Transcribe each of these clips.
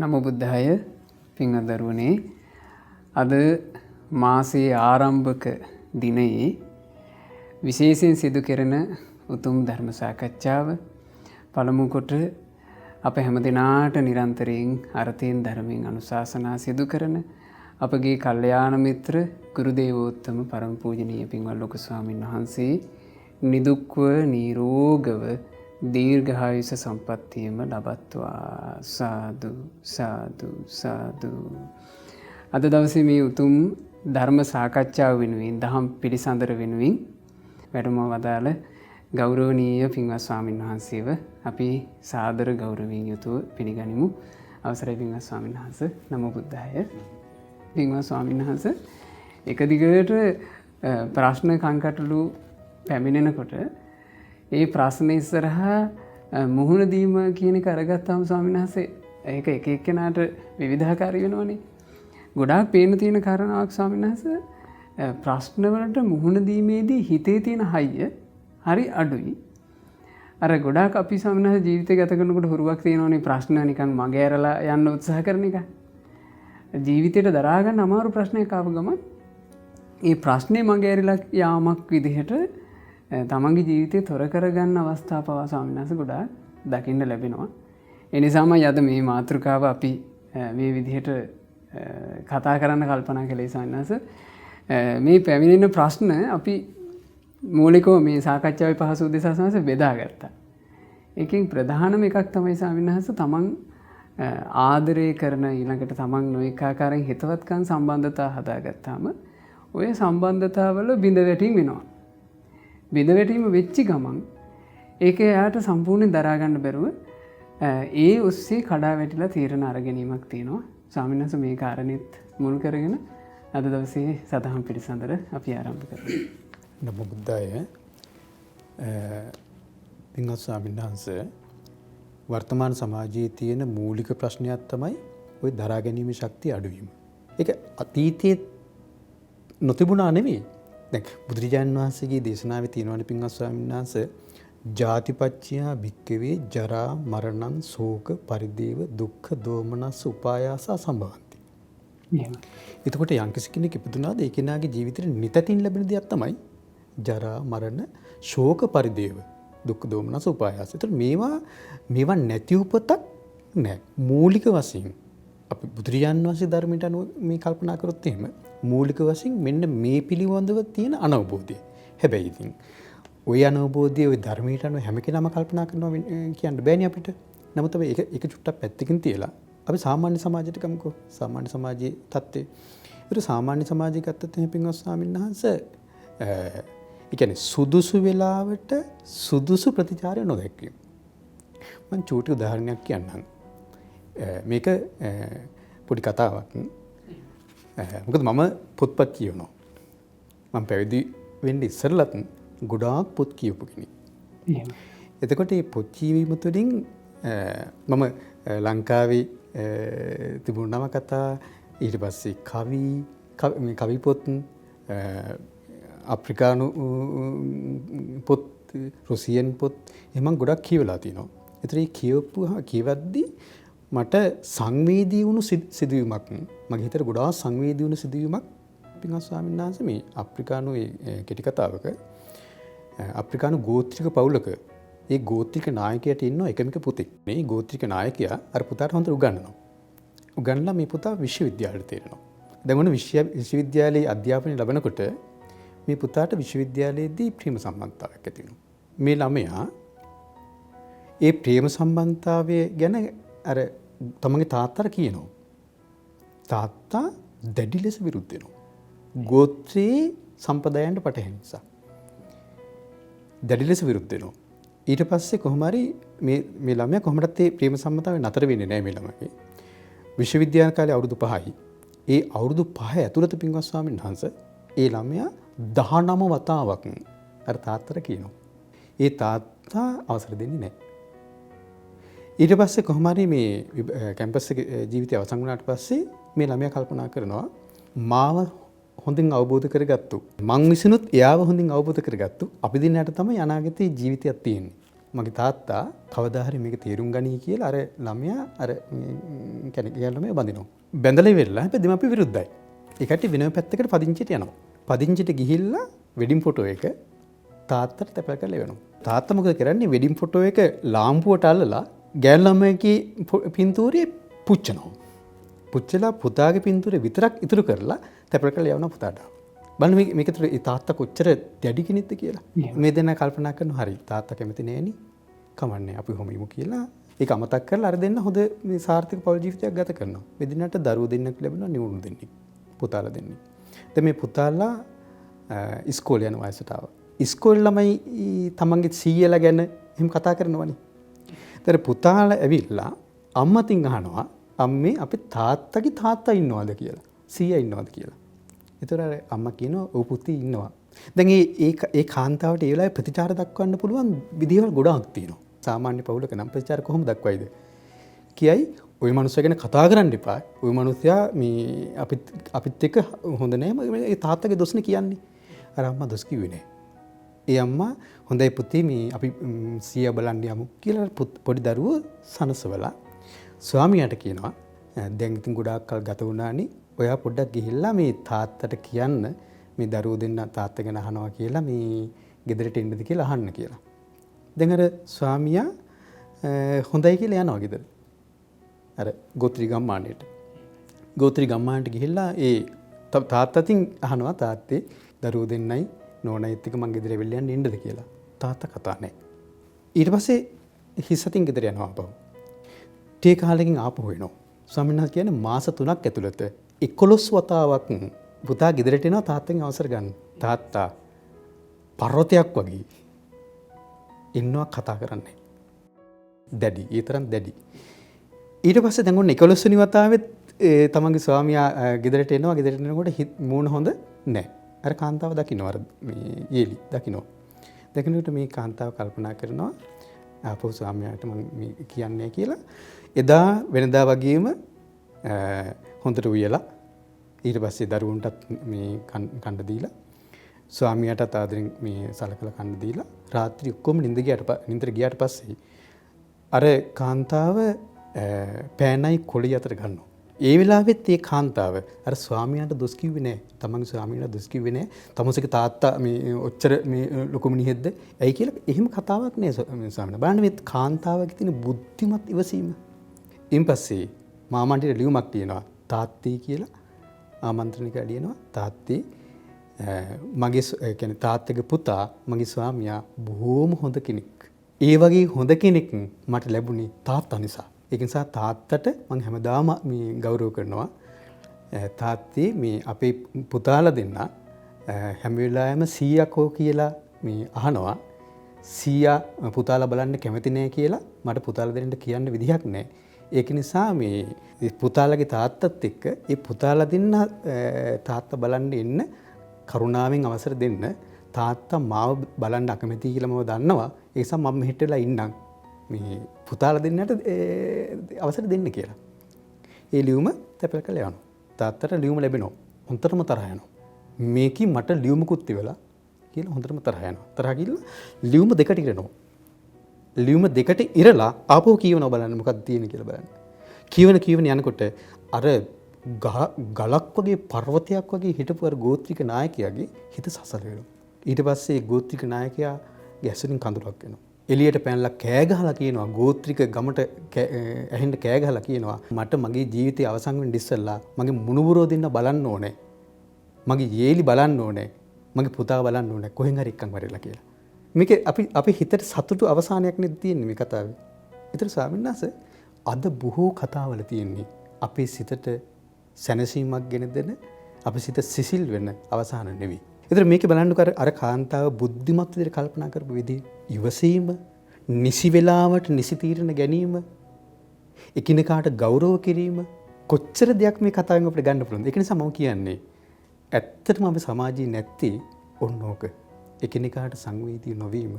නමෝ බුද්ධාය පින්වත් දරුවනේ අද මාසයේ ආරම්භක දිනයේ විශේෂයෙන් සිදු කෙරෙන උතුම් ධර්ම සාකච්ඡාව පළමු කොට අප හැමදෙනාට නිරන්තරයෙන් අර්ථයෙන් ධර්මයෙන් අනුශාසනා සිදු කරන අපගේ කල්යාණ මිත්‍ර ගුරු දේවෝත්තම පරම පූජනීය පින්වත් ලොකු ස්වාමීන් වහන්සේ නිදුක්ව නිරෝගව දීර්ඝායුෂ සම්පන්නියම ලබත්වා සාදු සාදු සාදු. අද දවසේ මේ උතුම් ධර්ම සාකච්ඡාව වෙනුවෙන් දහම් පිළිසඳර වෙනුවෙන් වැඩම වදාළ ගෞරවනීය පින්වත් ස්වාමීන් වහන්සේව අපි සාදර ගෞරවයෙන් යුතුව පිළිගනිමු. අවසරයි පින්වත් ස්වාමීන් වහන්සේ. නමෝ බුද්ධාය. පින්වත් ස්වාමීන් වහන්සේ එක දිගට ප්‍රශ්න කංකටොළු පැමිණෙනකොට ඒ ප්‍රශ්න ඉස්සරහා මුහුණ දීම කියන එක අරගත්තාම ස්වාමීන් වහන්සේ ඒක එක එක්කෙනාට විවිධාකාරී වෙනවනේ. ගොඩාක් පේන තියෙන කාරණාවක් ස්වාමීන් වහන්සේ ප්‍රශ්නවලට මුහුණ දීමේදී හිතේ තියෙන හයිය හරි අඩුයි. අර ගොඩාක් අපි ස්වාමීන් වහන්සේ ජීවිතය ගත කරනකොට හුරුවක් තියෙනවනේ ප්‍රශ්න නිකන් මගේ ඇරලා යන්න උත්සාහ කරන එක. ජීවිතේට දරා ගන්න අමාරු ප්‍රශ්නයක් ආව ගමන් ඒ ප්‍රශ්නේ මගේ ඇරිලා යාමක් විදිහට තමන්ගේ ජීවිතේ තොර කරගන්න අවස්ථා පවා ස්වාමීන් වහන්සේ ගොඩාක් දකින්න ලැබෙනවා. ඒ නිසාමයි අද මේ මාතෘකාව අපි මේ විදිහට කතා කරන්න කල්පනා කළේ ස්වාමීන් වහන්සේ. මේ පැමිණෙන ප්‍රශ්න අපි මූලිකව මේ සාකච්ඡාවේ පහසු උදෙසා ස්වාමීන් වහන්සේ බෙදාගත්තා. එකකින් ප්‍රධානම එකක් තමයි ස්වාමීන් වහන්සේ තමන් ආදරය කරන ඊළඟට තමන් නොඑක ආකාරයෙන් හිතවත්කම් සම්බන්ධතා හදාගත්තාම ඔය සම්බන්ධතාවල බිඳ වැටීම් වෙනවා. බිඳ වැටීම වෙච්චි ගමන් ඒක එයාට සම්පූර්ණයෙන් දරා ගන්න බැරුව ඒ ඔස්සේ කඩා වැටිලා තීරණ අරගැනීමක් තියෙනවා. ස්වාමීන් වහන්සේ මේ කාරණෙත් මුල් කරගෙන අද දවසේ සදහම් පිළිසඳර අපි ආරම්භ කරමු. නමෝ බුද්ධාය. පින්වත් ස්වාමීන් වහන්සේ වර්තමාන සමාජයේ තියෙන මූලික ප්‍රශ්නයක් තමයි ওই දරා ගැනීමේ ශක්තිය අඩුවීම. ඒක අතීතයේ නොතිබුණා නෙවෙයි. දැන් බුදුරජාණන් වහන්සේගේ දේශනාවේ තියෙනවානේ පින්වත් ස්වාමීන් වහන්සේ ජාතිපච්චයා භික්කවේ ජරා මරණං ශෝක පරිදේව දුක්ඛ දෝමනස් උපායාස සම්භවಂತಿ. එතකොට යම්කිසි කෙනෙක් ඉපදුනාද ඒ කෙනාගේ ජීවිතේ නිතතින් ලැබෙන දෙයක් තමයි ජරා මරණ ශෝක පරිදේව දුක්ඛ දෝමනස් උපායාස. ඒතර මේවා නැති උපතක් නෑ. මූලික වශයෙන් අපි බුදුරජාණන් වහන්සේ ධර්මයට අනුව මේ කල්පනා කරොත් එහෙම මූලික වශයෙන් මෙන්න මේ පිළිබඳව තියෙන අනවබෝධය. හැබැයි ඉතින් ওই අනවබෝධය ওই ධර්මයට අනුව හැම කෙනාම කල්පනා කරනවා කියන්න බෑනේ අපිට. නමුත් අපි ඒක චුට්ටක් පැත්තකින් තියලා අපි සාමාන්‍ය සමාජයට ගමුකෝ. සාමාන්‍ය සමාජයේ தත්ත්වය. ඒක සාමාන්‍ය සමාජයේ ගත්තත් එහෙම පින්වත් ස්වාමීන් වහන්සේ ඒ කියන්නේ සුදුසු වෙලාවට සුදුසු ප්‍රතිචාරය නොදැක්වීම. මම චූටි උදාහරණයක් කියන්නම්. මේක පොඩි කතාවක්. මොකද මම පොත්පත් කියවනවා. මම පැවිදි වෙන්න ඉස්සෙල්ලත් ගොඩාක් පොත් කියවපු කෙනෙක්. එතකොට මේ පොත් කියවීම තුළින් මම ලංකාවේ තිබුණු නවකතා ඊට පස්සේ කවි පොත් අප්‍රිකානු පොත් රුසියන් පොත් එහෙම ගොඩක් කියවලා තිනවා. ඒතර ඒ කියවද්දී මට සංවේදී වුණු සිදුවීමක් මගේ හිතට ගොඩාක් සංවේදී වුණු සිදුවීමක් පින්වත් ස්වාමීන් වහන්සේ මේ අප්‍රිකානු කෙටි කතාවක අප්‍රිකානු ගෝත්‍රික පවුලක ඒ ගෝත්‍රික නායකයාට ඉන්න එකමික පුතෙක්. මේ ගෝත්‍රික නායකයා අර පුතාට හොඳට උගන්වනවා. උගන්වලා මේ පුතා විශ්වවිද්‍යාලයට තේරෙනවා. දැන් ඔන්න විශ්වවිද්‍යාලයේ අධ්‍යාපනය ලැබනකොට මේ පුතාට විශ්වවිද්‍යාලයේදී ප්‍රේම සම්බන්ධතාවයක් ඇති වෙනවා. මේ ළමයා ඒ ප්‍රේම සම්බන්ධතාවය ගැන අර තමන්ගේ තාත්තට කියනවා. තාත්තා දැඩි ලෙස විරුද්ධ වෙනවා. ගෝත්‍රයේ සම්ප්‍රදායන්ට පටහැනි නිසා. දැඩි ලෙස විරුද්ධ වෙනවා. ඊට පස්සේ කොහොම හරි මේ ළමයා කොහොමදත් මේ ප්‍රේම සම්බන්ධතාවය නතර වෙන්නේ නැහැ මේ ළමයාගේ. විශ්වවිද්‍යාල කාලේ අවුරුදු 5යි. ඒ අවුරුදු 5 ඇතුළත පින්වත් ස්වාමීන් වහන්සේ ඒ ළමයා 19 වතාවක් අර තාත්තට කියනවා. ඒ තාත්තා අවසර දෙන්නේ නැහැ. ඊට පස්සේ කොහොම හරි මේ කැම්පස් එකේ ජීවිතය අවසන් වුණාට පස්සේ මේ ළමයා කල්පනා කරනවා මාව හොඳින් අවබෝධ කරගත්තු මං විසිනුත් එයාව හොඳින් අවබෝධ කරගත්තු අපි දිනකට තමයි අනාගතයේ ජීවිතයක් තියෙන්නේ. මගේ තාත්තා කවදා හරි මේක තේරුම් ගනී කියලා අර ළමයා අර කියන්නේ ළමයා බඳිනවා. බැඳලා ඉවරලා හැබැයි දෙමාපිය විරුද්ධයි. ඒ කට්ටිය වෙනම පැත්තකට පදිංචියට යනවා. පදිංචියට ගිහිල්ලා වෙඩින් ෆොටෝ එක තාත්තට තැපල් කරලා එවනවා. තාත්තා මොකද කරන්නේ? වෙඩින් ෆොටෝ එක ලාම්පුවට අල්ලලා ගෑනු ළමයාගේ පින්තූරේ පුච්චනවා. පුච්චලා පුතාගේ පින්තූරේ විතරක් ඉතුරු කරලා තැපල් කරලා යවනවා පුතාට. බලන්න මේක තුළ ඒ තාත්තා කොච්චර දැඩි කෙනෙක්ද කියලා. මේ දෙන්නා කල්පනා කරනවා හරි තාත්තා කැමති නෑනේ. කමන්නේ අපි කොහොම යමු කියලා. ඒක අමතක කරලා අර දෙන්න හොඳ මේ සාර්ථක පෞල් ජීවිතයක් ගත කරනවා. මේ දිනට දරුවෝ දෙන්නෙක් ලැබෙනවා නිවුණු දෙන්නෙක්. පුතාලා දෙන්නෙක්. දැන් මේ පුතාලා ඉස්කෝලේ යන වයසට ආවා. ඉස්කෝලේ ළමයි තමන්ගේ සීයලා ගැන එහෙම කතා කරනවනේ. ඒතර පුතාලා ඇවිල්ලා අම්මතින් අහනවා අම්මේ අපේ තාත්තගේ තාත්තා ඉන්නවද කියලා. සීයා ඉන්නවද කියලා. ඒතර අම්මා කියනවා ඔව් පුතී ඉන්නවා. දැන් ඒ කාන්තාවට ඒ වෙලාවේ ප්‍රතිචාර දක්වන්න පුළුවන් විදිහවල් ගොඩාක් තියෙනවා. සාමාන්‍ය පවුලක නම් ප්‍රතිචාර කොහොමද දක්වයිද? කියයි ওই මනුස්සයා ගැන කතා කරන්න එපා. ওই මනුස්සයා මේ අපිත් එක්ක හොඳ නැහැ. ඒ තාත්තගේ දොස්නේ කියන්නේ. අර අම්මා දොස් කිව්වේ නැහැ. ඒ අම්මා හොඳයි පුතේ මේ අපි සීයා බලන්න යමු කියලා පොඩි දරුවෝ සනසවලා ස්වාමියාට කියනවා දැන් ඉතින් ගොඩාක් කල් ගත වුණානේ. ඔයා පොඩ්ඩක් ගිහිල්ලා මේ තාත්තට කියන්න මේ දරුවෝ දෙන්න තාත්තා ගැන අහනවා කියලා මේ ගෙදරට එන්නද කියලා අහන්න කියලා. දැන් අර ස්වාමියා හොඳයි කියලා යනවා ගෙදර. අර ගෝත්‍රි ගම්මානයට. ගෝත්‍රි ගම්මානට ගිහිල්ලා ඒ තාත්තටින් අහනවා තාත්තේ දරුවෝ දෙන්නයි නෝනයිත් එක්ක මං ගෙදර වෙල්ල යන්න ඉන්නද කියලා. තාත්තා කතා නැහැ. ඊට පස්සේ හිස් අතින් ගෙදර යනවා ආපහු. ටී කාලෙකින් ආපහු එනවා. ස්වාමීන් වහන්සේ කියන්නේ මාස 3ක් ඇතුළත 11 වතාවක් පුතා ගෙදරට එනවා තාත්තගෙන් අවසර ගන්න. තාත්තා පර්වතයක් වගේ ඉන්නවා කතා කරන්නේ. දැඩි. ඒ තරම් දැඩි. ඊට පස්සේ දැන් ඔන්න 11 වෙනි වතාවෙත් තමන්ගේ ස්වාමියා ගෙදරට එනවා. ගෙදරට එනකොට මූණ හොඳ නැහැ. අර කාන්තාව දකින්න අර මේ යෙලි දකින්න. දකින්නට මේ කාන්තාව කල්පනා කරනවා ආපහු ස්වාමියාට මම මේ කියන්නේ කියලා. එදා වෙනදා වගේම හොඳට උයලා ඊට පස්සේ දරුවන්ටත් මේ කන්න දීලා ස්වාමියාටත් ආදරෙන් මේ සලකලා කන්න දීලා රාත්‍රී ඔක්කොම නිින්දට ගියාට පස්සේ අර කාන්තාව පෑනයි කොළි අතර ගන්නවා. ඒ වෙලාවෙත් ඒ කාන්තාව අර ස්වාමියාට දොස් කිව්වේ නැහැ. තමන්ගේ ස්වාමියාට දොස් කිව්වේ නැහැ. තමන්සේගේ තාත්තා මේ ඔච්චර මේ ලොකු මිනිහෙක්ද? ඇයි කියලා එහෙම කතාවක් නෑ ස්වාමියා. බලන්න මේ කාන්තාවගේ තියෙන බුද්ධිමත් ඉවසීම. ඊන් පස්සේ මාමන්ටිට ලියුමක් තියෙනවා. තාත්තී කියලා ආමන්ත්‍රණයක ලියනවා. තාත්තී මගේ කියන්නේ තාත්තගේ පුතා මගේ ස්වාමියා බොහොම හොඳ කෙනෙක්. ඒ වගේ හොඳ කෙනෙක් මට ලැබුණේ තාත්තා නිසා. ඒක නිසා තාත්තට මම හැමදාම මේ ගෞරව කරනවා. තාත්තේ මේ අපේ පුතාලා දෙන්න හැම වෙලාවෙම 100ක් කියලා මේ අහනවා. 100 පුතාලා බලන්න කැමති නැහැ කියලා මට පුතාලා දෙන්න කියන්න විදිහක් නැහැ. ඒක නිසා මේ පුතාලගේ තාත්තත් එක්ක ඒ පුතාලා දෙන්න තාත්තා බලන්න එන්න කරුණාවෙන් අවසර දෙන්න. තාත්තා මාව බලන්න අකමැති කියලා මම දන්නවා. ඒ නිසා මම මෙහෙට වෙලා ඉන්නම්. මේ පුතාලා දෙන්නට අවසර දෙන්න කියලා. ඒ ලියුම තැපෙල කළා යනවා. තාත්තට ලියුම ලැබෙනවා. හොන්තරම තරහ යනවා. මේකි මට ලියුමකුත් තිබලා කියලා හොන්තරම තරහ යනවා. තරහ ගිහලා ලියුම දෙකට ඉරනවා. ලියුම දෙකට ඉරලා ආපහු කියවනවා බලන්න මොකක්ද තියෙන්නේ කියලා බලන්න. කියවන යනකොට අර ගලක් වගේ පර්වතයක් වගේ හිටපු අර ගෝත්‍රික නායකයාගේ හිත සසල වෙනවා. ඊට පස්සේ ගෝත්‍රික නායකයා ගැසුරින් කඳුලක් වෙනවා. එළියට පැනලා කෑ ගහලා කියනවා ගෝත්‍රික ගමට ඇහෙන්න කෑ ගහලා කියනවා මට මගේ ජීවිතය අවසන් වෙන්න ඉස්සෙල්ලා මගේ මුණුබුරෝ දෙන්න බලන්න ඕනේ. මගේ යේලි බලන්න ඕනේ. මගේ පුතා බලන්න ඕනේ. කොහෙන් හරි එක්කන් වරෙලා කියලා. මේක අපි හිතට සතුටු අවසානයක් නෙද තියෙන්නේ මේ කතාවේ. ඒතර ස්වාමීන් වහන්සේ අද බොහෝ කතාවල තියෙන්නේ අපේ සිතට සැනසීමක් ගෙන දෙන අපේ සිත සිසිල් වෙන අවසාන නෙවෙයි. ඒතර මේක බලන්නකෝ අර කාන්තාව බුද්ධිමත් විදිහට කල්පනා කරපු විදිහ ඉවසීම, නිසි වෙලාවට නිසි තීරණ ගැනීම, එකිනෙකාට ගෞරව කිරීම කොච්චර දෙයක් මේ කතාවෙන් අපිට ගන්න පුළුවන්ද? ඒක නිසා මම කියන්නේ ඇත්තටම අපි සමාජයේ නැත්තේ ඔන්න ඕක. එකිනෙකාට සංවේදී නොවීම.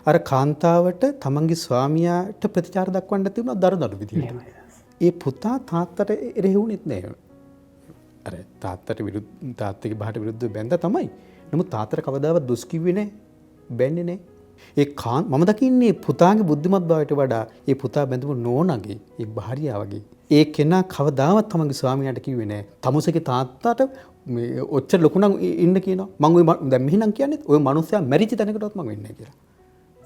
අර කාන්තාවට තමන්ගේ ස්වාමියාට ප්‍රතිචාර දක්වන්න තිබුණා දරදඬු විදියට. ඒ පුතා තාත්තට එරෙහුණෙත් නෑ. අර තාත්තගේ බාහට විරුද්ධව බැඳ තමයි. නමුත් තාත්තට කවදාවත් දොස් කිව්වේ නෑ. බැන්නේ නෑ. මම දකින්නේ පුතාගේ බුද්ධිමත් භාවයට වඩා ඒ පුතා බැඳපු නෝනාගේ ඒ භාර්යාවගේ ඒ කෙනා කවදාවත් තමන්ගේ ස්වාමියාට කිව්වේ නෑ තමුසේගේ තාත්තාට මේ ඔච්චර ලොකු නම් ඉන්න කියනවා. මම ඔය දැන් මෙහෙනම් කියන්නේ ඔය මනුස්සයා මැරිච්ච තැනකටවත් මම වෙන්නේ නෑ කියලා.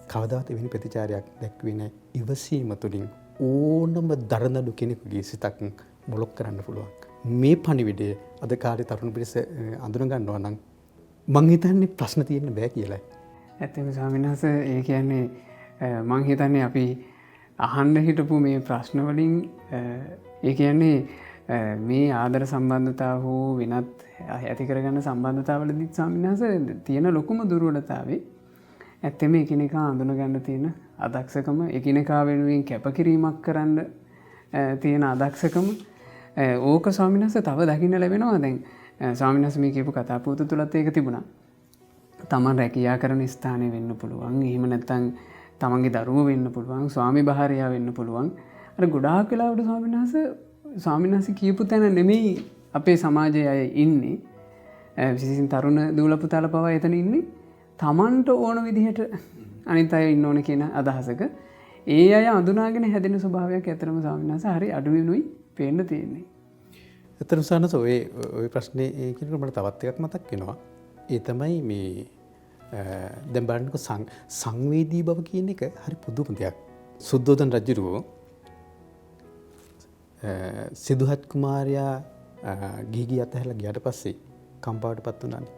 කවදාවත් එවැනි ප්‍රතිචාරයක් දැක්ුවේ නෑ. ඉවසීම තුළින් ඕනම දරදඬු කෙනෙකුගේ සිතක් මොලොක් කරන්න පුළුවන්. මේ පණිවිඩය අද කාලේ තරුණ පිරිස අඳුන ගන්නවා නම් මං හිතන්නේ ප්‍රශ්න තියෙන්න බෑ කියලායි. ඇත්තම ස්වාමීන් වහන්සේ ඒ කියන්නේ මං හිතන්නේ අපි අහන්න හිටපු මේ ප්‍රශ්නවලින් ඒ කියන්නේ මේ ආදර සම්බන්ධතාව හෝ වෙනත් ඇති කරගන්න සම්බන්ධතාවලදී ස්වාමීන් වහන්සේ තියෙන ලොකුම දුර්වලතාවය ඇත්තම එකිනෙකා අඳුනගන්න තියෙන අදක්ෂකම එකිනෙකා වෙනුවෙන් කැපකිරීමක් කරන්න තියෙන අදක්ෂකම ඕක ස්වාමීන් වහන්සේ තව දකින්න ලැබෙනවා. දැන් ස්වාමීන් වහන්සේ මේ කියපු කතා පුවත තුලත් ඒක තිබුණා. තමන් රැකියා කරන ස්ථානය වෙන්න පුළුවන්. එහෙම නැත්නම් තමන්ගේ දරුවෝ වෙන්න පුළුවන්. ස්වාමි භාර්යාව වෙන්න පුළුවන්. අර ගොඩාක් වෙලාවට ස්වාමීන් වහන්සේ කියපු තැන නෙමෙයි අපේ සමාජයේ අය ඉන්නේ. විශේෂයෙන් තරුණ දූල පුතාලා පවා එතන ඉන්නේ. තමන්ට ඕන විදිහට අනිත් අය ඉන්න ඕන කියන අදහසක ඒ අය අඳුනාගෙන හැදෙන ස්වභාවයක් ඇතරම ස්වාමීන් වහන්සේ හරි අඩු වෙනුයි පේන්න තියෙන්නේ. ඇත්තටම සානස ඔය ප්‍රශ්නේ කියනකොට මට තවත් එකක් මතක් වෙනවා. ඒ තමයි මේ දැන් බලන්නකො සංවේදී බව කියන එක හරි පුදුම දෙයක්. සුද්ධෝදන රජුරෝ සිදුහත් කුමාරයා ගිහි අතහැරලා ගියාට පස්සේ කම්පාවටපත් වුණානේ.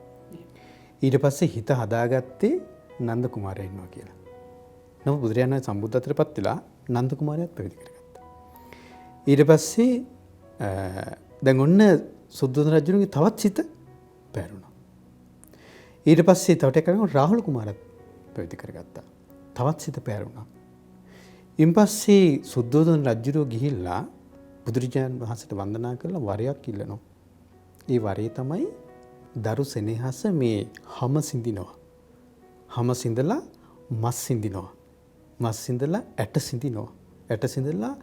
ඊට පස්සේ හිත හදාගත්තේ නන්ද කුමාරයා ඉන්නවා කියලා. නමුත් බුදුරජාණන් වහන්සේ සම්බුද්ධත්වයටපත් වෙලා නන්ද කුමාරයාත් පැවිදි කරගත්තා. ඊට පස්සේ දැන් ඔන්න සුද්ධෝදන රජුගේ තවත් සිත පැරුණා. ඊට පස්සේ තව ටිකක් කරගෙන රාහුල කුමාරත් පැවිදි කරගත්තා. තවත් සිත පැරුණා. ඊන් පස්සේ සුද්ධෝදන රජුරෝ ගිහිල්ලා බුදුරජාණන් වහන්සේට වන්දනා කරලා වරයක් ඉල්ලනවා. ඒ වරේ තමයි දරු සෙනෙහස මේ හැම සිඳිනවා. හැම සිඳලා මස් සිඳිනවා. මස් සිඳලා ඇට සිඳිනවා. ඇට සිඳලා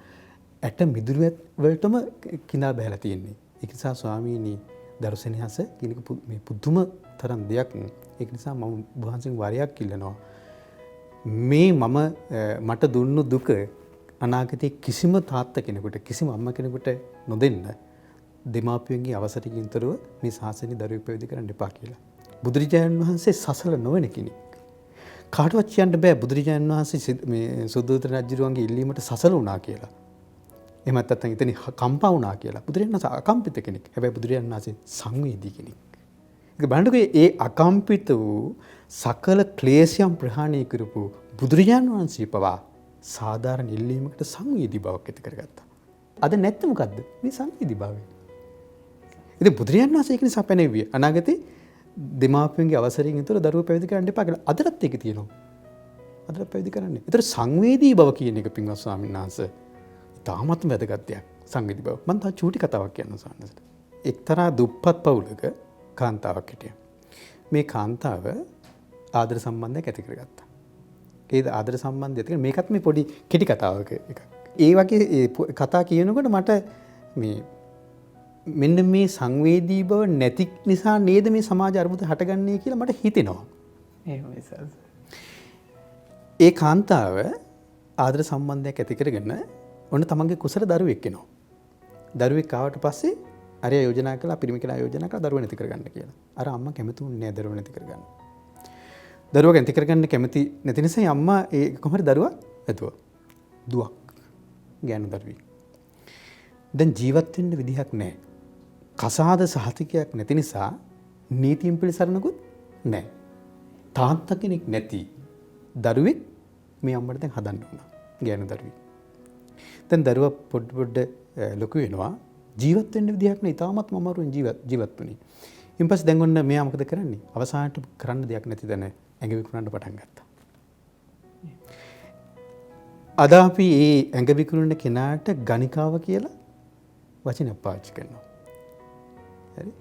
ඇට මිදුළු වලටම කිඳා බහැලා තියෙන්නේ. ඒක නිසා ස්වාමීනි දරු සෙනෙහස කියන මේ පුදුම තරම් දෙයක්. ඒක නිසා මම වහන්සේගෙන් වරයක් ඉල්ලනවා. මේ මට දුන්නු දුක අනාගතයේ කිසිම තාත්තා කෙනෙකුට කිසිම අම්මා කෙනෙකුට නොදෙන්න දෙමාපියන්ගේ අවසරකින් තොරව මේ ශාසනය දරුවෙක් පැවිදි කරන්න එපා කියලා. බුදුරජාණන් වහන්සේ සසල නොවන කෙනෙක්. කාටවත් කියන්න බෑ බුදුරජාණන් වහන්සේ මේ සුද්ධෝදන රජුගේ ඉල්ලීමට සසල වුණා කියලා. එහෙමත් නැත්නම් එතන කම්පා වුණා කියලා. බුදුරජාණන් වහන්සේ අකම්පිත කෙනෙක්. හැබැයි බුදුරජාණන් වහන්සේ සංවේදී කෙනෙක්. ඒක බලන්නකෝ ඒ අකම්පිත වූ සකල ක්ලේශයන් ප්‍රහාණය කරපු බුදුරජාණන් වහන්සේ පවා සාධාරණ ඉල්ලීමකට සංවේදී බවක් ඇති කරගත්තා. අද නැත්නම් මොකද්ද? මේ සංවේදී භාවය. ඉතින් බුදුරජාණන් වහන්සේ ඒක නිසා පැනෙව්වේ. අනාගතේ දෙමාපියන්ගේ අවසරයෙන් යුතුව දරුවෝ පැවිදි කරන්න එපා කියලා. අදටත් ඒක තියෙනවා. අදට පැවිදි කරන්නේ. ඒතර සංවේදී බව කියන එක පින්වත් ස්වාමීන් වහන්සේ තාමත් වැදගත් දෙයක්. සංවේදී බව. මම තා චූටි කතාවක් කියන්න සාන්නසට. එක්තරා දුප්පත් පවුලක කාන්තාවක් හිටියා. මේ කාන්තාව ආදර සම්බන්ධයක් ඇති කරගත්තා. ඒ ආදර සම්බන්ධය ඇති මේකත් මේ පොඩි කෙටි කතාවක එකක්. ඒ වගේ කතා කියනකොට මට මේ මෙන්න මේ සංවේදී බව නැති නිසා නේද මේ සමාජ අර්බුද හටගන්නේ කියලා මට හිතෙනවා. ඒ කාන්තාව ආදර සම්බන්ධයක් ඇති කරගෙන ඔන්න තමන්ගේ කුසල දරුවෙක් එනවා. දරුවෙක් ආවට පස්සේ අරයා යෝජනා කළා පිරිමි කෙනා යෝජනා කළා දරුවා නැති කරගන්න කියලා. අර අම්මා කැමතුන්නේ නැහැ දරුවා නැති කරගන්න. දරුවා නැති කරගන්න කැමති නැති නිසා අම්මා ඒ කොහොමද දරුවා ඇතුවා. දුවක් ගෑනු දරුවෙක්. දැන් ජීවත් වෙන්න විදිහක් නැහැ. කසාද සහතිකයක් නැති නිසා නීතියෙන් පිළිසරණකුත් නැහැ. තාත්තා කෙනෙක් නැති දරුවෙක් මේ අම්මට දැන් හදන්න උනා. ගෑනු දරුවෙක්. දැන් දරුවා පොඩ ලොකු වෙනවා. ජීවත් වෙන්න විදිහක් නෑ. තාමත් අමාරුවෙන් ජීවත් වුණේ. ඊට පස්සේ දැන් ඔන්න මෙයා මොකද කරන්නේ? අවසානට කරන්න දෙයක් නැති දැන ඇඟ විකුණන්න පටන් ගත්තා. අද අපි මේ ඇඟ විකුණන කෙනාට ගණිකාව කියලා වචනයක් පාවිච්චි කරනවා. හරි?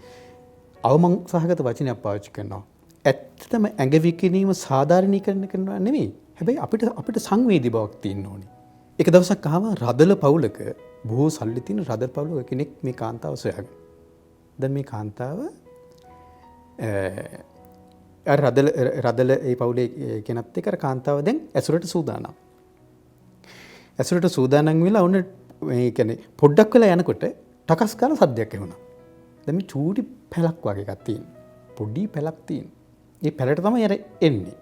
අවමං සහගත වචනයක් පාවිච්චි කරනවා. ඇත්තටම ඇඟ විකිණීම සාධාරණීකරණය කරනවා නෙමෙයි. හැබැයි අපිට සංවේදී බවක් තියෙන්න ඕනේ. එක දවසක් ආවා රදල පවුලක බොහෝ සල්ලි තියෙන රදල පවුලක කෙනෙක් මේ කාන්තාව සොයාගෙන. දැන් මේ කාන්තාව අර රදල ඒ පවුලේ කෙනත් එක්ක අර කාන්තාව දැන් ඇසුරට සූදානම්. ඇසුරට සූදානම් වෙලා ඔන්න මේ කියන්නේ පොඩ්ඩක් වෙලා යනකොට ටකස් කාලා සද්දයක් එනවා. දැන් මේ චූටි පැලක් වගේ එකක් තියෙනවා. පොඩි පැලක් තියෙනවා. මේ පැලට තමයි අර එන්නේ.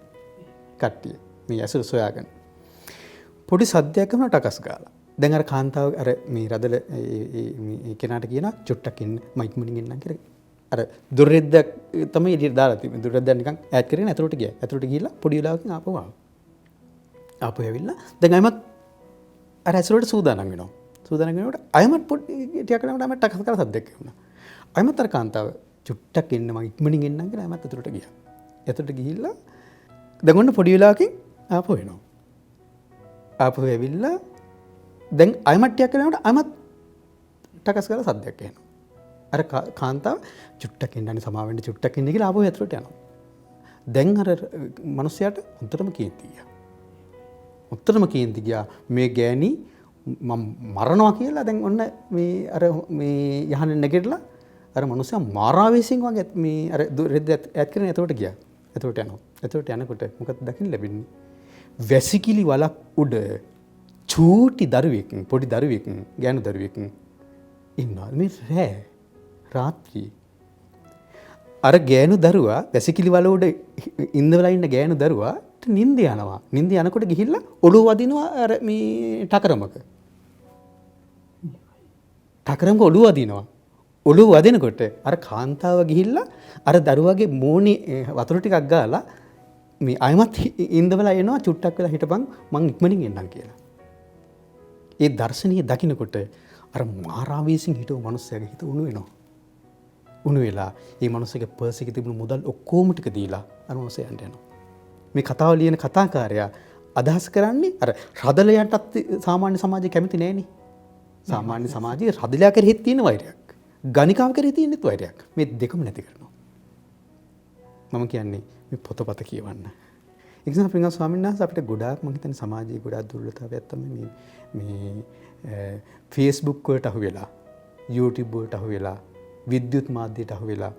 කට්ටිය මේ ඇසුර සොයාගෙන. පොඩි සද්දයක් එනවා ටකස් කාලා. දැන් අර කාන්තාව අර මේ රදල මේ කෙනාට කියනවා චුට්ටක් ඉන්න මම ඉක්මනින් එන්නම් කියලා. අර දුර්රෙද්දක් තමයි එළියට දාලා තිබෙන්නේ. දුර්රෙද්දක් නිකන් ඈත් කරගෙන ඇතුළට ගියා. ඇතුළට ගිහිල්ලා පොඩි වෙලාවකින් ආපහු ආවා. ආපහු ඇවිල්ලා දැන් අයමත් අර ඇසුරට සූදානම් වෙනවා. සූදානම් වෙනකොට අයමත් පොඩි ටිකක් කරනකොට අයමත් ටකස් කරලා සද්දයක් එනවා. අයමත් අර කාන්තාව චුට්ටක් එන්න මම ඉක්මනින් එන්නම් කියලා අයමත් ඇතුළට ගියා. ඇතුළට ගිහිල්ලා දැන් ඔන්න පොඩි වෙලාවකින් ආපහු එනවා. ආපහු ඇවිල්ලා දැන් අයමත් ටිකක් කරනකොට අයමත් ටකස් කරලා සද්දයක් එනවා. අර කාන්තාව චුට්ටක් එන්නනේ සමාවෙන්න චුට්ටක් එන්න කියලා ආපහු ඇතුළට යනවා. දැන් අර මිනිස්සයාට උන්ටම කේන්ති ගියා. උන්ටම කේන්ති ගියා මේ ගෑණි මම මරනවා කියලා දැන් ඔන්න මේ අර මේ යහනේ නැගිටලා අර මිනිස්සයා මාරාවේසින් වගේ මේ අර රෙද්ද ඈත් කරගෙන ඇතුළට ගියා. ඇතුළට යනවා. ඇතුළට යනකොට මොකද දකින්න ලැබෙන්නේ? වැසිකිලි වලක් උඩ චූටි දරුවෙක් පොඩි දරුවෙක් ගෑනු දරුවෙක් ඉන්නවා. මේ රෑ රාත්‍රී අර ගෑනු දරුවා වැසිකිලි වල උඩ ඉඳලා ඉන්න ගෑනු දරුවාට නිින්ද යනවා. නිින්ද යනකොට ගිහිල්ලා ඔළුව වදිනවා අර මේ ටකරමක. ටකරමක ඔළුව වදිනවා. ඔළුව වදිනකොට අර කාන්තාව ගිහිල්ලා අර දරුවාගේ මූණේ වතුර ටිකක් ගාලා මේ අයමත් ඉඳවලා එනවා චුට්ටක් වෙලා හිටපන් මං ඉක්මනින් එන්නම් කියලා. ඒ දර්ශනීය දකින්නකොට අර මාරාවේසින් හිටව මිනිස්සයාගේ හිත උණු වෙනවා. උණු වෙලා මේ මිනිස්සගේ පර්ස් එකේ තිබුණු මුදල් ඔක්කොම ටික දීලා අර මිනිස්සයන්ට යනවා. මේ කතාව ලියන කතාකාරයා අදහස් කරන්නේ අර රදලයන්ටත් සාමාන්‍ය සමාජයේ කැමති නෑනේ. සාමාන්‍ය සමාජයේ රදලයා කෙරෙහිත් තියෙන වෛරයක්. ගණිකාව කෙරෙහි තියෙන වෛරයක්. මේ දෙකම නැති කරනවා. මම කියන්නේ මේ පොතපත කියවන්න. ඒ නිසා පින්වත් ස්වාමීන් වහන්සේ අපිට ගොඩාක් මම හිතන්නේ සමාජයේ ගොඩාක් දුර්වලතාවයක් තමයි මේ Facebook වලට අහු වෙලා, YouTube වලට අහු වෙලා, විද්‍යුත් මාධ්‍යයට අහු වෙලා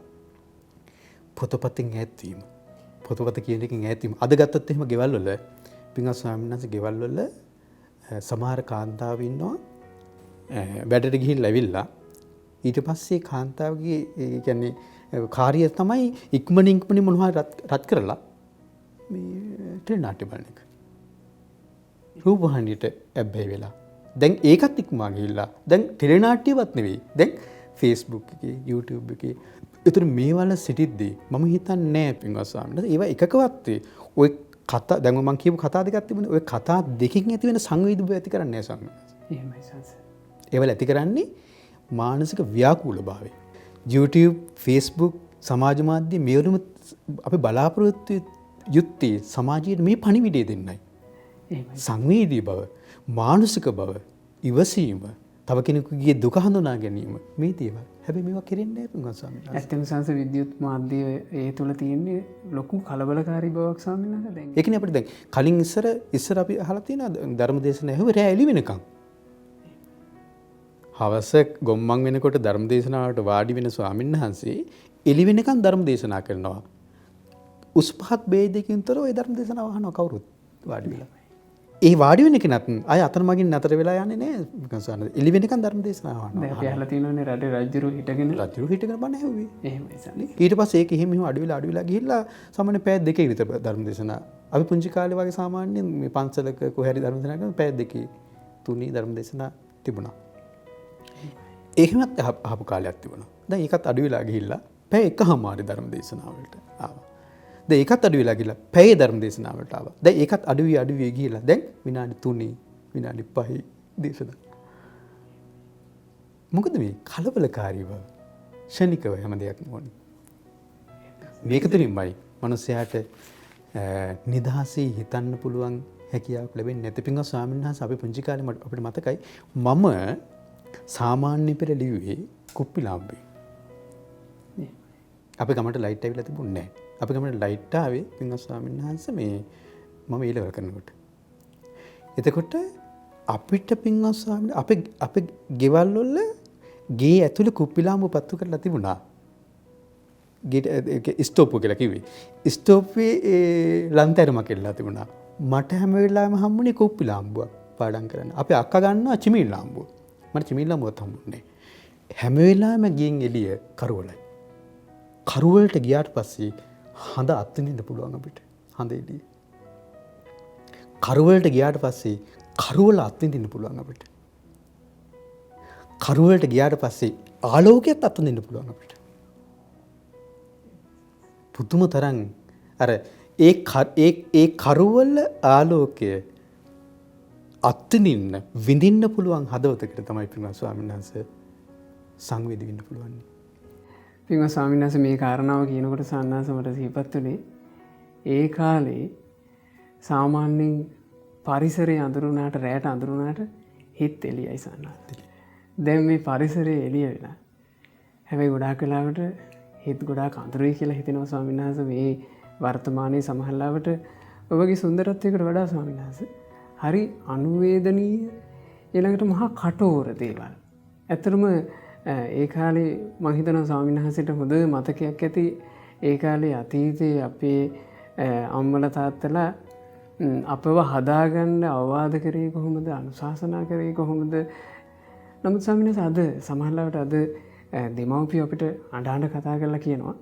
පොතපතින් ඈත් වීම. පොතපත කියන එකෙන් ඈත් වීම. අද ගත්තොත් එහෙම ගෙවල් වල පින්වත් ස්වාමීන් වහන්සේ ගෙවල් වල සමහර කාන්තාවෝ ඉන්නවා වැඩට ගිහිල්ලා ඇවිල්ලා ඊට පස්සේ කාන්තාවගේ ඒ කියන්නේ කාර්යය තමයි ඉක්මනින් මොනවා රත් කරලා මේ ටෙලිනාට්‍ය බලන එක. රූපවාහිනියට ඇබ්බැහි වෙලා. දැන් ඒකත් ඉක්මවා ගිහිල්ලා. දැන් ටෙලිනාට්‍යවත් නෙවෙයි. දැන් Facebook එකේ YouTube එකේ ඒතර මේවල සිටිද්දී මම හිතන්නේ නෑ පින්වත් ස්වාමීන් වහන්සේ ඒවා එකකවත් ඔය කතා දැන් මම කියපු කතා දෙකක් තිබුණේ ඔය කතා දෙකකින් ඇති වෙන සංවේදී බව ඇති කරන්නේ නෑ ස්වාමීන් වහන්සේ. එහෙමයි සංස. ඒවල ඇති කරන්නේ මානසික ව්‍යාකූල භාවය. YouTube, Facebook, සමාජ මාධ්‍ය මේවලුම අපි බලාපොරොත්තු යුත්තේ සමාජයේ මේ පණිවිඩය දෙන්නයි. සංවේදී බව, මානසික බව, ඉවසීම, තව කෙනෙකුගේ දුක හඳුනා ගැනීම මේ දේවල්. හැබැයි මේවා කෙරෙන්නේ නැහැ පින්වත් ස්වාමීන් වහන්සේ. ඇත්තම සංස විද්‍යුත් මාධ්‍ය ඒ තුල තියෙන්නේ ලොකු කලබලකාරී බවක් ස්වාමීන් වහන්සේ දැන්. ඒ කියන්නේ අපිට දැන් කලින් ඉස්සර අපි අහලා තියෙනවා ධර්මදේශන ඇහුවේ රෑ එළි වෙනකන්. හවස ගොම්මන් වෙනකොට ධර්ම දේශනාවට වාඩි වෙන ස්වාමීන් වහන්සේ එළි වෙනකන් ධර්ම දේශනා කරනවා. උස් පහත් ભેදයකින් තොරව ඒ ධර්ම දේශනාව අහනවා කවුරුත් වාඩි වෙලා. ඒ වාඩි වෙන කෙනත් අය අතරමඟින් නතර වෙලා යන්නේ නැහැ. නිකන් සාන එළි වෙනකන් ධර්ම දේශනාව අහනවා. දැන් අපි අහලා තියෙනවානේ රටේ රජුරු හිටගෙන බණ ඇහුවේ. එහෙමයි සානේ. ඊට පස්සේ ඒක එහෙම අඩු වෙලා ගිහිල්ලා සාමාන්‍ය පැය දෙකේ විතර ධර්ම දේශනා. අපි පුංචි කාලේ වගේ සාමාන්‍යයෙන් මේ පන්සලක කොහේ හරි ධර්ම දේශනා කරන පැය දෙකේ තුනේ ධර්ම දේශනා තිබුණා. එහෙමත් අහපු කාලයක් තිබුණා. දැන් ඒකත් අඩු වෙලා ගිහිල්ලා පැය එකමාරි ධර්ම දේශනාවලට ආවා. දැන් ඒකත් අඩු වෙලා ගිහිල්ලා පැය ධර්ම දේශනාවලට ආවා. දැන් ඒකත් අඩු වෙ ගිහිල්ලා දැන් විනාඩි 3 විනාඩි 5 දේශනා. මොකද මේ කලබලකාරී බව ශනිකව හැම දෙයක්ම ඕනේ. මේක තුලින්මයි මිනිස්යාට නිදහසේ හිතන්න පුළුවන් හැකියාවක් ලැබෙන්නේ. නැති පින්වත් ස්වාමීන් වහන්සේ අපි පුංචි කාලේ අපිට මතකයි මම සාමාන්‍ය පෙර ලිව්වේ කුප්පිලාම්බේ. අපේ ගමට ලයිට් ඇවිල්ලා තිබුණේ නැහැ. අපේ ගමට ලයිට් ආවේ පින්වත් ස්වාමීන් වහන්සේ මේ මම ඊළඟ කරනකොට. එතකොට අපිට පින්වත් ස්වාමීන් අපේ ගෙවල් වල ගේ ඇතුලේ කුප්පිලාම්බ පත්තු කරලා තිබුණා. ස්ටෝප් කියලා කිව්වේ. ස්ටෝප්වේ ලන්තෑරුමක් එල්ලලා තිබුණා. මට හැම වෙලාවෙම හම්බුනේ කුප්පි ලාම්බුවක් පාඩම් කරන්න. අපේ අක්කා ගන්නවා චිමිල් ලාම්බුව. මට චිමිල් ලාම්බුවක් හම්බුනේ. හැම වෙලාවෙම ගියෙන් එළිය කරවලයි. කරවලට ගියාට පස්සේ හඳ අත්විඳින්න පුළුවන් අපිට. හඳ එළිය. කරවලට ගියාට පස්සේ කරවල අත්විඳින්න පුළුවන් අපිට. කරවලට ගියාට පස්සේ ආලෝකයත් අත්විඳින්න පුළුවන් අපිට. පුදුම තරම් අර ඒ කරවල ආලෝකය අත්විඳින්න විඳින්න පුළුවන් හදවතකට තමයි පින්වත් ස්වාමීන් වහන්සේ සංවේදී වෙන්න පුළුවන්. පින්වත් ස්වාමීන් වහන්සේ මේ කාරණාව කියනකොට සන්නාසමට සිහිපත් වුණේ ඒ කාලේ සාමාන්‍යයෙන් පරිසරයේ අඳුරුනාට රැට අඳුරුනාට හිත එළියයි සන්නාස. දැන් මේ පරිසරයේ එළිය වෙලා හැබැයි ගොඩාක් වෙලාවට හිත ගොඩාක් අඳුරුයි කියලා හිතෙනවා ස්වාමීන් වහන්සේ. මේ වර්තමානයේ සමහරවිට ඔබගේ සුන්දරත්වයකට වඩා ස්වාමීන් වහන්සේ හරි අනුවේදනීය ඊළඟට මහා කටෝර දේවල්. ඇත්තටම ඒ කාලේ මම හිතනවා ස්වාමීන් වහන්සේට හොඳ මතකයක් ඇති. ඒ කාලේ අතීතයේ අපේ අම්මලා තාත්තලා අපව හදාගන්න අවවාද කරේ කොහොමද, අනුශාසනා කරේ කොහොමද? නමුත් ස්වාමීන් වහන්සේ අද සමහරවිට අද දෙමව්පියෝ අපිට අඬ කතා කරලා කියනවා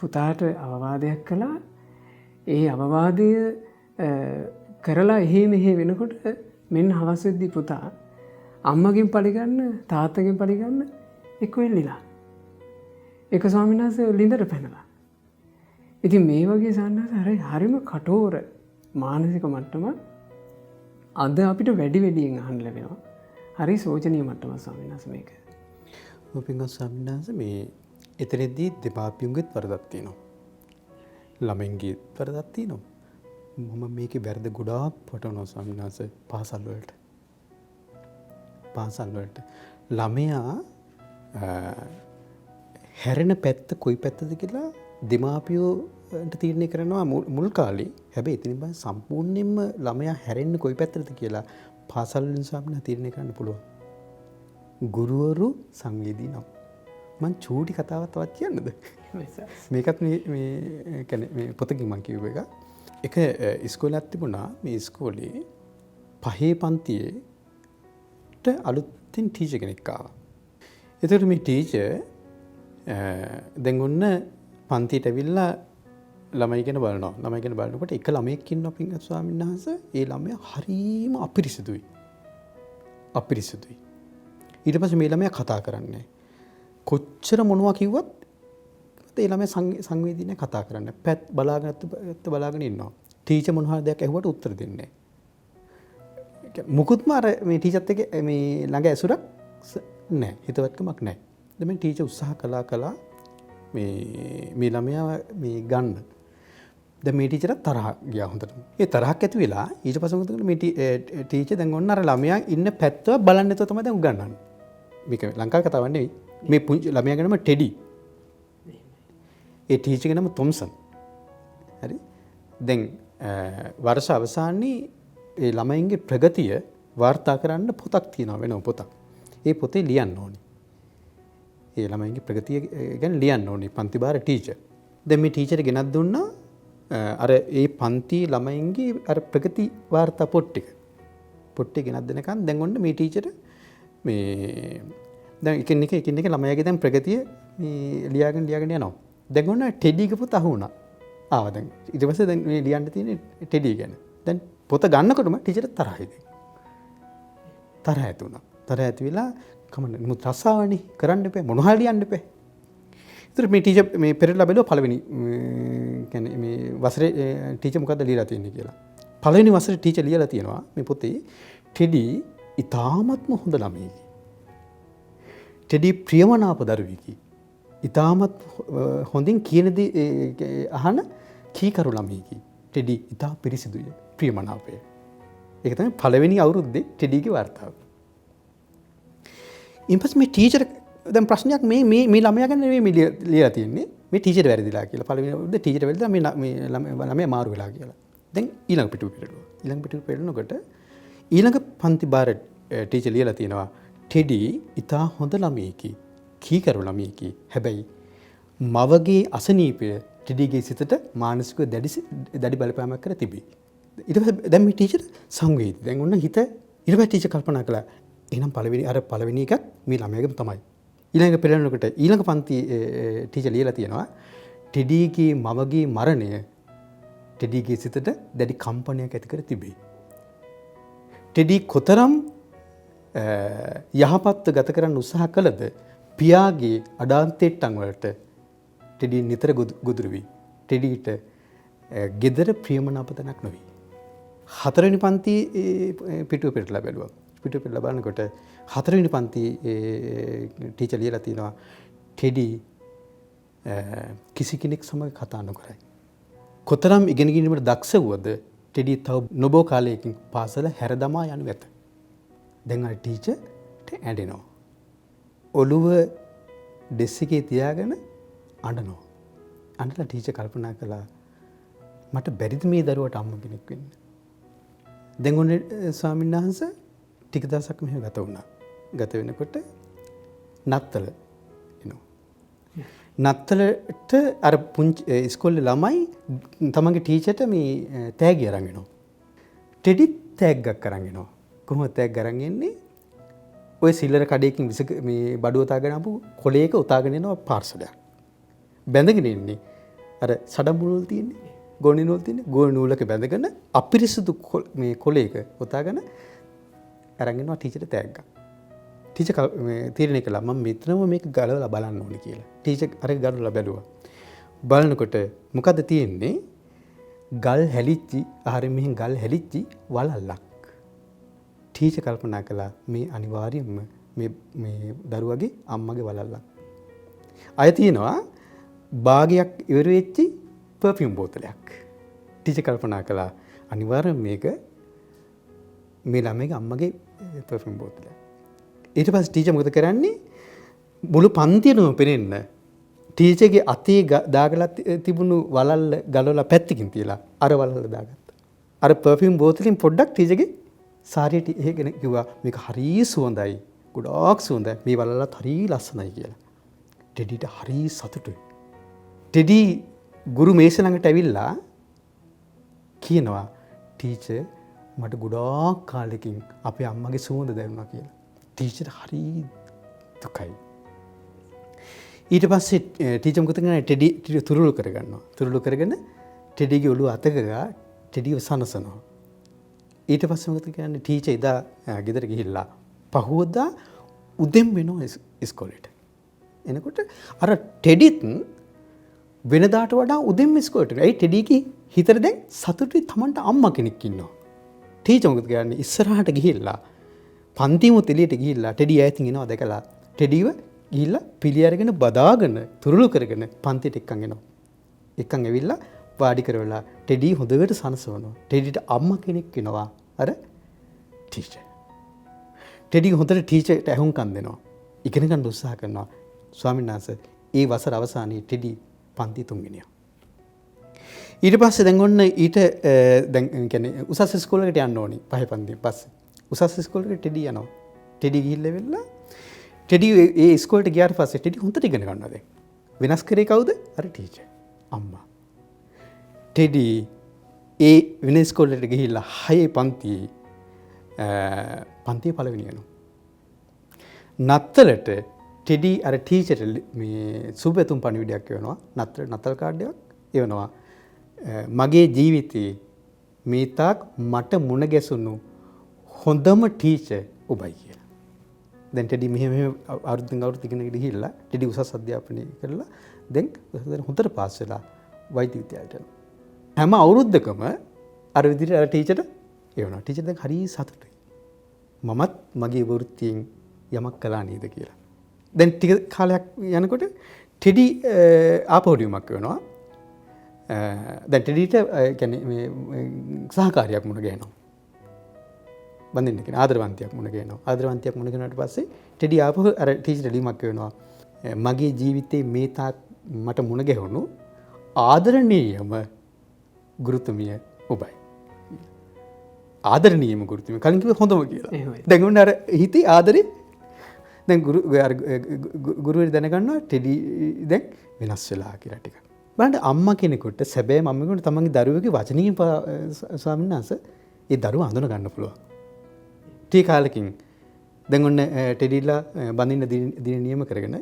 පුතාට අවවාදයක් කළා, ඒ අවවාදය කරලා එහෙ මෙහෙ වෙනකොට මෙන්න හවස් වෙද්දී පුතා අම්මගෙන් පරිගන්න තාත්තගෙන් පරිගන්න එක්ක වෙල්ලිලා. ඒක ස්වාමීන් වහන්සේ ලිඳට පැනලා. ඉතින් මේ වගේ සන්නාස හරිම කටෝර මානසික මට්ටම අද අපිට වැඩියෙන් අහන්න ලැබෙනවා. හරි සෝචනීය මට්ටමක් ස්වාමීන් වහන්සේ මේක. පින්වත් ස්වාමීන් වහන්සේ මේ එතනදී දෙමාපියන්ගෙත් වරදක් තියෙනවා. ළමයින්ගේ වරදක් තියෙනවා. මම මේකේ වැරදි ගොඩාක් පටවනවා ස්වාමීන් වහන්සේ පාසල් වලට. පාසල් වලට ළමයා හැරෙන පැත්ත කොයි පැත්තද කියලා දෙමාපියෝට තීරණය කරනවා මුල් කාලේ. හැබැයි එතනින් පස්සේ සම්පූර්ණයෙන්ම ළමයා හැරෙන්නේ කොයි පැත්තටද කියලා පාසල් වලින් ස්වාමීන් තීරණය කරන්න පුළුවන්. ගුරුවරු සංවේදී නම් මං චූටි කතාවක් තවත් කියන්නද? මේකත් මේ පොතකින් මං කියුව එක. එක ඉස්කෝලයක් තිබුණා. මේ ඉස්කෝලේ 5 පන්තියේට අලුතින් ටීචර් කෙනෙක් ආවා. ඒතකොට මේ ටීචර් දැන් ඔන්න පන්තියට ඇවිල්ලා ළමයි ගැන බලනවා. ළමයි ගැන බලනකොට එක ළමයෙක් ඉන්නවා පින්වත් ස්වාමීන් වහන්සේ. ඒ ළමයා හරීම අපිරිසිදුයි. ඊට පස්සේ මේ ළමයා කතා කරන්නේ කොච්චර මොනවා කිව්වත් ඒ ළමයා සංවේදී නැහැ, කතා කරන්නේ. පැත් බලාගෙන ඉන්නවා. ටීචර් මොනවා දෙයක් ඇහුවට උත්තර දෙන්නේ නැහැ. මුකුත්ම අර මේ ටීචර්ත් එක්ක මේ ළඟ ඇසුරක් නැහැ. හිතවත්කමක් නැහැ. දැන් මේ ටීචර් උත්සාහ කළා මේ ළමයා මේ ගන්න. දැන් මේ ටීචර්ට තරහ ගියා හොඳටම. ඒ තරහක් ඇති වෙලා ඊට පස්සේ මොකද කළේ මේ ටීචර් දැන් ඔන්න අර ළමයා ඉන්න පැත්තව බලන්න නැතුව තමයි දැන් උගන්වන්නේ. මේක ලංකාවේ කතාවක් නෙවෙයි. මේ පුංචි ළමයාගේ නම ටෙඩි. ඒ ටීචර්ගේ නම තොම්සන්. හරි. දැන් වර්ෂ අවසානයේ ඒ ළමයින්ගේ ප්‍රගතිය වාර්තා කරන්න පොතක් තියෙනවා, වෙනම පොතක්. ඒ පොතේ ලියන්න ඕනේ. ඒ ළමයින්ගේ ප්‍රගතිය ගැන ලියන්න ඕනේ පන්ති භාර ටීචර්. දැන් මේ ටීචර් ගෙනත් දුන්නා අර ඒ පන්ති ළමයින්ගේ අර ප්‍රගති වාර්තා පොට්ටේ ගෙනත් දෙනකන් දැන් ඔන්න මේ ටීචර් මේ දැන් එකින් එක ළමයාගේ දැන් ප්‍රගතිය මේ ලියාගෙන යනවා. දැන් ඔන්න ටෙඩිගේ පොත අහු වුණා. ආවා දැන්. ඊට පස්සේ දැන් මේ ලියන්න තියෙන්නේ ටෙඩි ගැන. දැන් පොත ගන්නකොටම ටීචර් තරහයි දැන්. තරහ ඇති වුණා. තරහ ඇති වෙලා කමන්න මුත් රස්සාවනේ කරන්න එපා, මොනවා ලියන්න එපා. ඒතර මේ ටීචර් මේ පෙරලා බැලුවා පළවෙනි කියන්නේ මේ වසරේ ටීචර් මොකද්ද ලියලා තියෙන්නේ කියලා. පළවෙනි වසරේ ටීචර් ලියලා තියෙනවා මේ පොතේ ටෙඩි ඉතාමත්ම හොඳ ළමයෙක්. ටෙඩි ප්‍රියමනාප දරුවෙකි. ඉතාමත් හොඳින් කියන දේ අහන කීකරු ළමයෙකි. ටෙඩි ඉතා පිරිසිදුයි, ප්‍රියමනාපය. ඒක තමයි පළවෙනි අවුරුද්දේ ටෙඩිගේ වාර්තාව. ඊපස්සේ මේ ටීචර් දැන් ප්‍රශ්නයක් මේ ළමයා ගැන නෙමෙයි මේ ලියලා තියෙන්නේ. මේ ටීචර් වැරදිලා කියලා. පළවෙනි අවුරුද්දේ ටීචර් වැරදිලා මේ ළමයා මාරු වෙලා කියලා. දැන් ඊළඟ පිටුව පෙරළුවා. ඊළඟ පිටුව පෙරළුනකොට ඊළඟ පන්ති භාර ටීචර් ලියලා තියෙනවා ටෙඩි ඉතා හොඳ ළමයෙකි, කීකරු ළමයෙකි. හැබැයි මවගේ අසනීපය ටෙඩිගේ සිතට මානසිකව දැඩි බලපෑමක් කර තිබේ. ඊට පස්සේ දැන් මේ ටීචර් සංවේදී. දැන් ඔන්න හිත ඊට පස්සේ ටීචර් කල්පනා කළා එහෙනම් පළවෙනි එකත් මේ ළමයාගේම තමයි. ඊළඟ පෙරලනකොට ඊළඟ පන්ති ටීචර් ලියලා තියෙනවා ටෙඩිගේ මවගේ මරණය ටෙඩිගේ සිතට දැඩි කම්පනයක් ඇති කර තිබේ. ටෙඩි කොතරම් යහපත්ව ගත කරන්න උත්සාහ කළද පියාගේ අඩාන්තෙට්ටන් වලට ටෙඩි නිතර ගොදුරු වී ටෙඩිට ගෙදර ප්‍රියමනාප තැනක් නොවී. 4 වෙනි පන්ති පිටුව පෙරලා බැලුවා. පිටුව පෙරලා බලනකොට 4 වෙනි පන්ති ටීචර් ලියලා තිනවා ටෙඩි කිසි කෙනෙක් සමග කතා නොකරයි. කොතරම් ඉගෙන ගැනීමට දක්ෂ වුවද ටෙඩි තව නොබෝ කාලයකින් පාසල හැර දමා යනු ඇත. දැන් අර ටීචර්ට ඇඬෙනවා. ඔළුව ඩෙස්ක් එකේ තියාගෙන අඬනවා. අඬලා ටීචර් කල්පනා කළා මට බැරිද මේ දරුවට අම්ම කෙනෙක් වෙන්න. දැන් ඔන්නේ ස්වාමීන් වහන්සේ ටික දවසක් මෙහෙම ගත වුණා. ගත වෙනකොට නත්තල එනවා. නත්තලට අර පුංචි ඉස්කෝලේ ළමයි තමන්ගේ ටීචර්ට මේ තෑගි අරන් එනවා. ටෙඩි තෑග්ගක් අරන් එනවා. කොහොමද තෑග්ග අරන් එන්නේ? ඔය සිල්ලර කඩේකින් මේ බඩුව තාගෙන ආපු කොලයක උතාගෙන එනවා පාර්සලයක්. බැඳගෙන ඉන්නේ. අර සඩම් නූල් තියෙන්නේ. ගෝණි නූල් තියෙන්නේ. ගෝණි නූලක බැඳගෙන අපිරිසුදු මේ කොලයක උතාගෙන අරන් එනවා ටීචර්ට තෑග්ගක්. ටීචර් මේ තීරණය කළා මම මෙතනම මේක ගලවලා බලන්න ඕනේ කියලා. ටීචර් අර ගලවලා බැලුවා. බලනකොට මොකද්ද තියෙන්නේ? ගල් හැලිච්චි ආහාරෙ මෙහෙන් ගල් හැලිච්චි වලල්ලක්. ටීචර් කල්පනා කළා මේ අනිවාර්යයෙන්ම මේ දරුවගේ අම්මගේ වලල්ලක්. අය තියෙනවා භාගයක් ඉවර වෙච්චි පර්ෆියුම් බෝතලයක්. ටීචර් කල්පනා කළා අනිවාර්යයෙන් මේක මේ ළමයිගේ අම්මගේ පර්ෆියුම් බෝතලයක්. ඊට පස්සේ ටීචර් මොකද කරන්නේ? මුළු පන්තියම පෙනෙන්න ටීචර්ගේ අතේ දාගලා තිබුණු වලල්ල ගලවලා පැත්තකින් තියලා අර වලල්ල දාගත්තා. අර පර්ෆියුම් බෝතලෙන් පොඩ්ඩක් ටීචර්ගේ සාරියට එහෙගෙන කිව්වා මේක හරිය සුවඳයි. ගොඩාක් සුවඳයි. මේ වලල්ලත් හරිය ලස්සනයි කියලා. ටෙඩිට හරිය සතුටුයි. ටෙඩි ගුරු මේස ළඟට ඇවිල්ලා කියනවා ටීචර් මට ගොඩාක් කාලෙකින් අපේ අම්මගේ සුවඳ දැනුණා කියලා. ටීචර් හරි දුකයි. ඊට පස්සේ ටීචර් මොකද කරන්නේ? ටෙඩි තුරුළු කරගන්නවා. තුරුළු කරගෙන ටෙඩිගේ ඔළුව අතක ගා ටෙඩිව සනසනවා. ඊට පස්සේ මොකද කියන්නේ? ටීචර් එදා ගෙදර ගිහිල්ලා පහුවදා උදෙන් වෙනවා ඉස්කෝලේට. එනකොට අර ටෙඩිත් වෙනදාට වඩා උදෙන් ඉස්කෝලේට. ඒ ටෙඩිගේ හිතට දැන් සතුටුයි තමන්ට අම්මා කෙනෙක් ඉන්නවා. ටීචර් මොකද කියන්නේ? ඉස්සරහට ගිහිල්ලා පන්තිමුත් එළියට ගිහිල්ලා ටෙඩි ඈතින් එනවා දැකලා ටෙඩිව ගිහිල්ලා පිළි අරගෙන බදාගෙන තුරුළු කරගෙන පන්තියට එක්කන් එනවා. එක්කන් ඇවිල්ලා වාඩි කරවලා ටෙඩි හොඳට සනසවනවා. ටෙඩිට අම්මා කෙනෙක් වෙනවා අර ටීචර්. ටෙඩි හොඳට ටීචර්ට ඇහුම්කන් දෙනවා. ඉගෙන ගන්න උත්සාහ කරනවා. ස්වාමීන් වහන්සේ ඒ වසර අවසානයේ ටෙඩි පන්ති 3 වෙනියා. ඊට පස්සේ දැන් ඔන්න ඊට දැන් කියන්නේ උසස් ඉස්කෝලේකට යන්න ඕනි 5 පන්තියෙන් පස්සේ. උසස් ඉස්කෝලේට ටෙඩි යනවා. ටෙඩි ගිහිල්ලා වෙලා ටෙඩි ඒ ඉස්කෝලේට ගියාට පස්සේ ටෙඩි හොඳට ඉගෙන ගන්නවා දැන්. වෙනස් කරේ කවුද? අර ටීචර්. අම්මා. ටෙඩි ඒ වෙන ඉස්කෝලේට ගිහිල්ලා 6 පන්තියේ පළවෙනි වෙනවා. නත්තලට ටෙඩි අර ටීචර් මේ සුබතුම් පණිවිඩයක් එවනවා. නත්තල් කාඩ් එකක් එවනවා. මගේ ජීවිතේ මේ තාක් මට මුණ ගැසුණු හොඳම ටීචර් ඔබයි කියලා. දැන් ටෙඩි මෙහෙම අවුරුද්දෙන් අවුරුද්ද ඉගෙන ගිහිල්ලා ටෙඩි උසස් අධ්‍යාපනය කරලා දැන් හොඳට පාස් වෙලා වෛද්‍ය විද්‍යාලයට යනවා. හැම අවුරුද්දකම අර විදිහට අර ටීචර්ට එවනවා. ටීචර් දැන් හරි සතුටුයි. මමත් මගේ වෘත්තියෙන් යමක් කළා නේද කියලා. දැන් ටික කාලයක් යනකොට ටෙඩි ආපහුඩියුමක් වෙනවා. දැන් ටෙඩිට කියන්නේ මේ සහකාරියක් මුණ ගැහෙනවා. බඳින්න කියන ආදරවන්තියක් මුණ ගැහෙනවා. ආදරවන්තියක් මුණ ගැහුණාට පස්සේ ටෙඩි ආපහු අර ටීචර්ට ලියුමක් වෙනවා. මගේ ජීවිතේ මේ තාක් මට මුණ ගැහුණු ආදරණීයම ගුරුතුමිය ඔබයි. ආදරණීයම ගුරුතුමිය කලින් කිව්වේ හොඳම කියලා. දැන් උන් අර හිතේ ආදරේ දැන් ගුරුවරයා දැනගන්නවා ටෙඩි දැන් වෙනස් වෙලා කියලා ටික. බලන්න අම්මා කෙනෙකුට සැබෑ මම්මෙකුට තමන්ගේ දරුවෙකුගේ වචනින් ස්වාමීන් වහන්සේ ඒ දරුවා අඳුන ගන්න පුළුවන්. ටික කාලෙකින් දැන් ඔන්න ටෙඩිලා බඳින්න දින නියම කරගෙන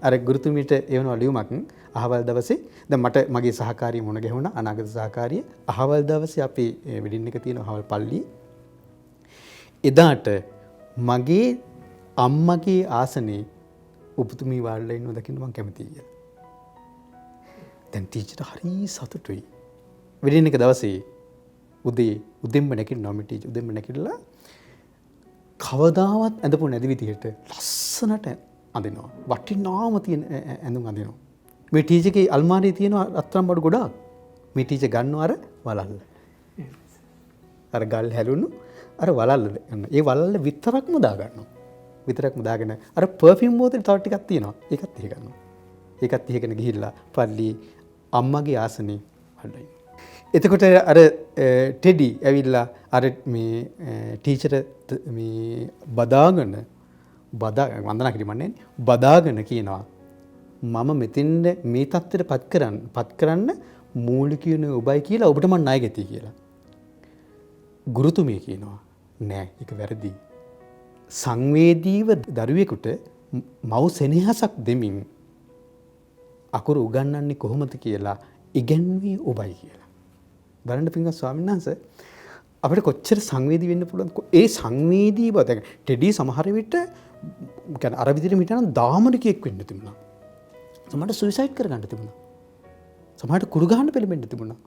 අර ගුරුතුමීට එවනවා ලියුමක් අහවල් දවසේ දැන් මට මගේ සහකාරිය මුණ ගැහුණා අනාගත සහකාරිය අහවල් දවසේ අපි වෙඩින් එක තියෙන අහවල් පල්ලියේ එදාට මගේ අම්මගේ ආසනේ ඔබතුමී වාඩිලා ඉන්නව දකින්න මම කැමතියි කියලා. දැන් ටීචර් හරි සතුටුයි. වෙඩින් එක දවසේ උදෙන්ම නැගිටිනවා මේ ටීචර් උදෙන්ම නැගිටලා කවදාවත් ඇඳපු නැති විදිහට ලස්සනට අඳිනවා. වටිනාම තියෙන ඇඳුම් අඳිනවා. මේ ටීචර්ගේ අල්මාරියේ තියෙන රත්තරන් බඩු ගොඩාක්. මේ ටීචර් ගන්නවා අර වලල්ල. අර ගල් හැලුණු අර වලල්ල ගන්න. ඒ වලල්ල විතරක්ම දා ගන්නවා. විතරක්ම දාගෙන අර පර්ෆියුම් බෝතලේ තව ටිකක් තියෙනවා. ඒකත් එහෙ ගන්නවා. ඒකත් එහෙගෙන ගිහිල්ලා පල්ලි අම්මගේ ආසනේ වඩයි. එතකොට අර ටෙඩි ඇවිල්ලා අර මේ ටීචර් මේ බදාගෙන වන්දනා කිරීමන්නේ බදාගෙන කියනවා මම මෙතෙන්ද මේ තත්ත්වයට පත් කරන්න මූලිකයන ඔබයි කියලා ඔබට මම ණය ගැති කියලා. ගුරුතුමිය කියනවා නෑ ඒක වැරදි. සංවේදීව දරුවෙකුට මව් සෙනෙහසක් දෙමින් අකුරු උගන්වන්නේ කොහොමද කියලා ඉගැන්වී ඔබයි කියලා. බලන්න පින්වත් ස්වාමීන් වහන්සේ අපිට කොච්චර සංවේදී වෙන්න පුළුවන්ද? ඒ සංවේදී බව දැන් ටෙඩි සමහර විට කියන්නේ අර විදිහට මිටන දාමරිකයෙක් වෙන්න තිබුණා. සමහරට සුයිසයිඩ් කරගන්න තිබුණා. සමහරට කුරු ගහන්න පෙළඹෙන්න තිබුණා.